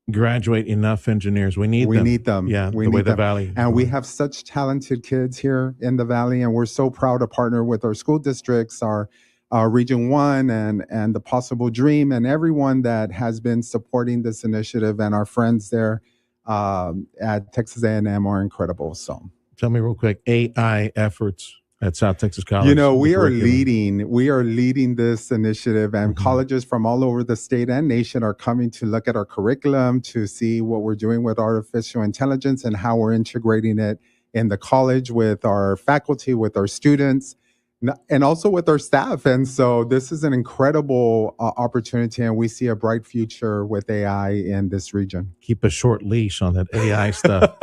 Speaker 1: graduate enough engineers. We need them. Yeah,
Speaker 16: we
Speaker 1: the way
Speaker 16: need
Speaker 1: the
Speaker 16: them.
Speaker 1: Valley.
Speaker 16: And we have such talented kids here in the Valley, and we're so proud to partner with our school districts, our Region 1 and the Possible Dream, and everyone that has been supporting this initiative, and our friends there at Texas A&M are incredible. So
Speaker 1: tell me real quick, AI efforts at South Texas College.
Speaker 16: You know, we are leading this initiative, and colleges from all over the state and nation are coming to look at our curriculum to see what we're doing with artificial intelligence and how we're integrating it in the college with our faculty, with our students, and also with our staff. And so this is an incredible opportunity, and we see a bright future with AI in this region.
Speaker 1: Keep a short leash on that AI stuff.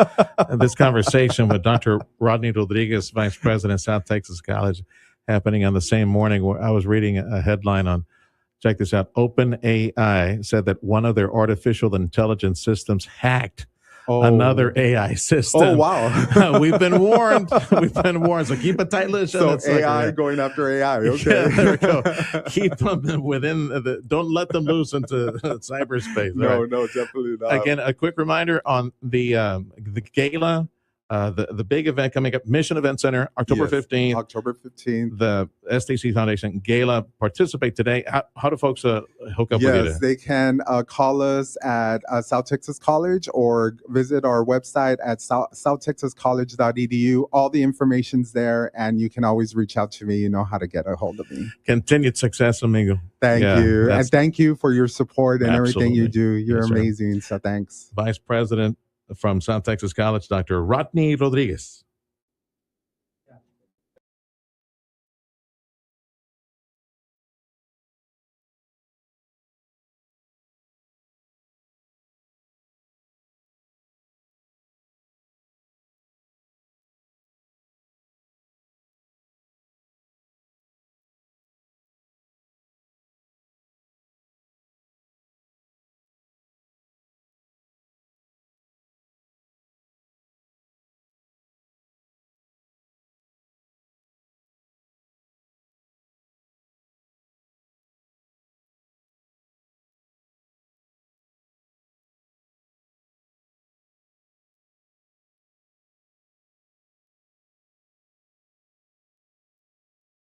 Speaker 1: This conversation with Dr. Rodney Rodriguez, Vice President, South Texas College, happening on the same morning where I was reading a headline on, check this out, OpenAI said that one of their artificial intelligence systems hacked another AI system.
Speaker 16: Oh, wow.
Speaker 1: We've been warned. So keep a tight lid.
Speaker 16: So AI going after AI. Okay.
Speaker 1: Yeah, there we go. Keep them within don't let them loose into cyberspace.
Speaker 16: No, definitely not.
Speaker 1: Again, a quick reminder on the gala, the big event coming up, Mission Event Center, October 15th.
Speaker 16: October 15th.
Speaker 1: The STC Foundation Gala. Participate today. How do folks hook up with you?
Speaker 16: Yes, they can call us at South Texas College or visit our website at southtexascollege.edu. All the information's there, and you can always reach out to me. You know how to get a hold of me.
Speaker 1: Continued success, amigo.
Speaker 16: Thank you. And thank you for your support and everything you do. You're
Speaker 1: Yes,
Speaker 16: amazing. So thanks.
Speaker 1: Vice President from South Texas College, Dr. Rodney Rodriguez.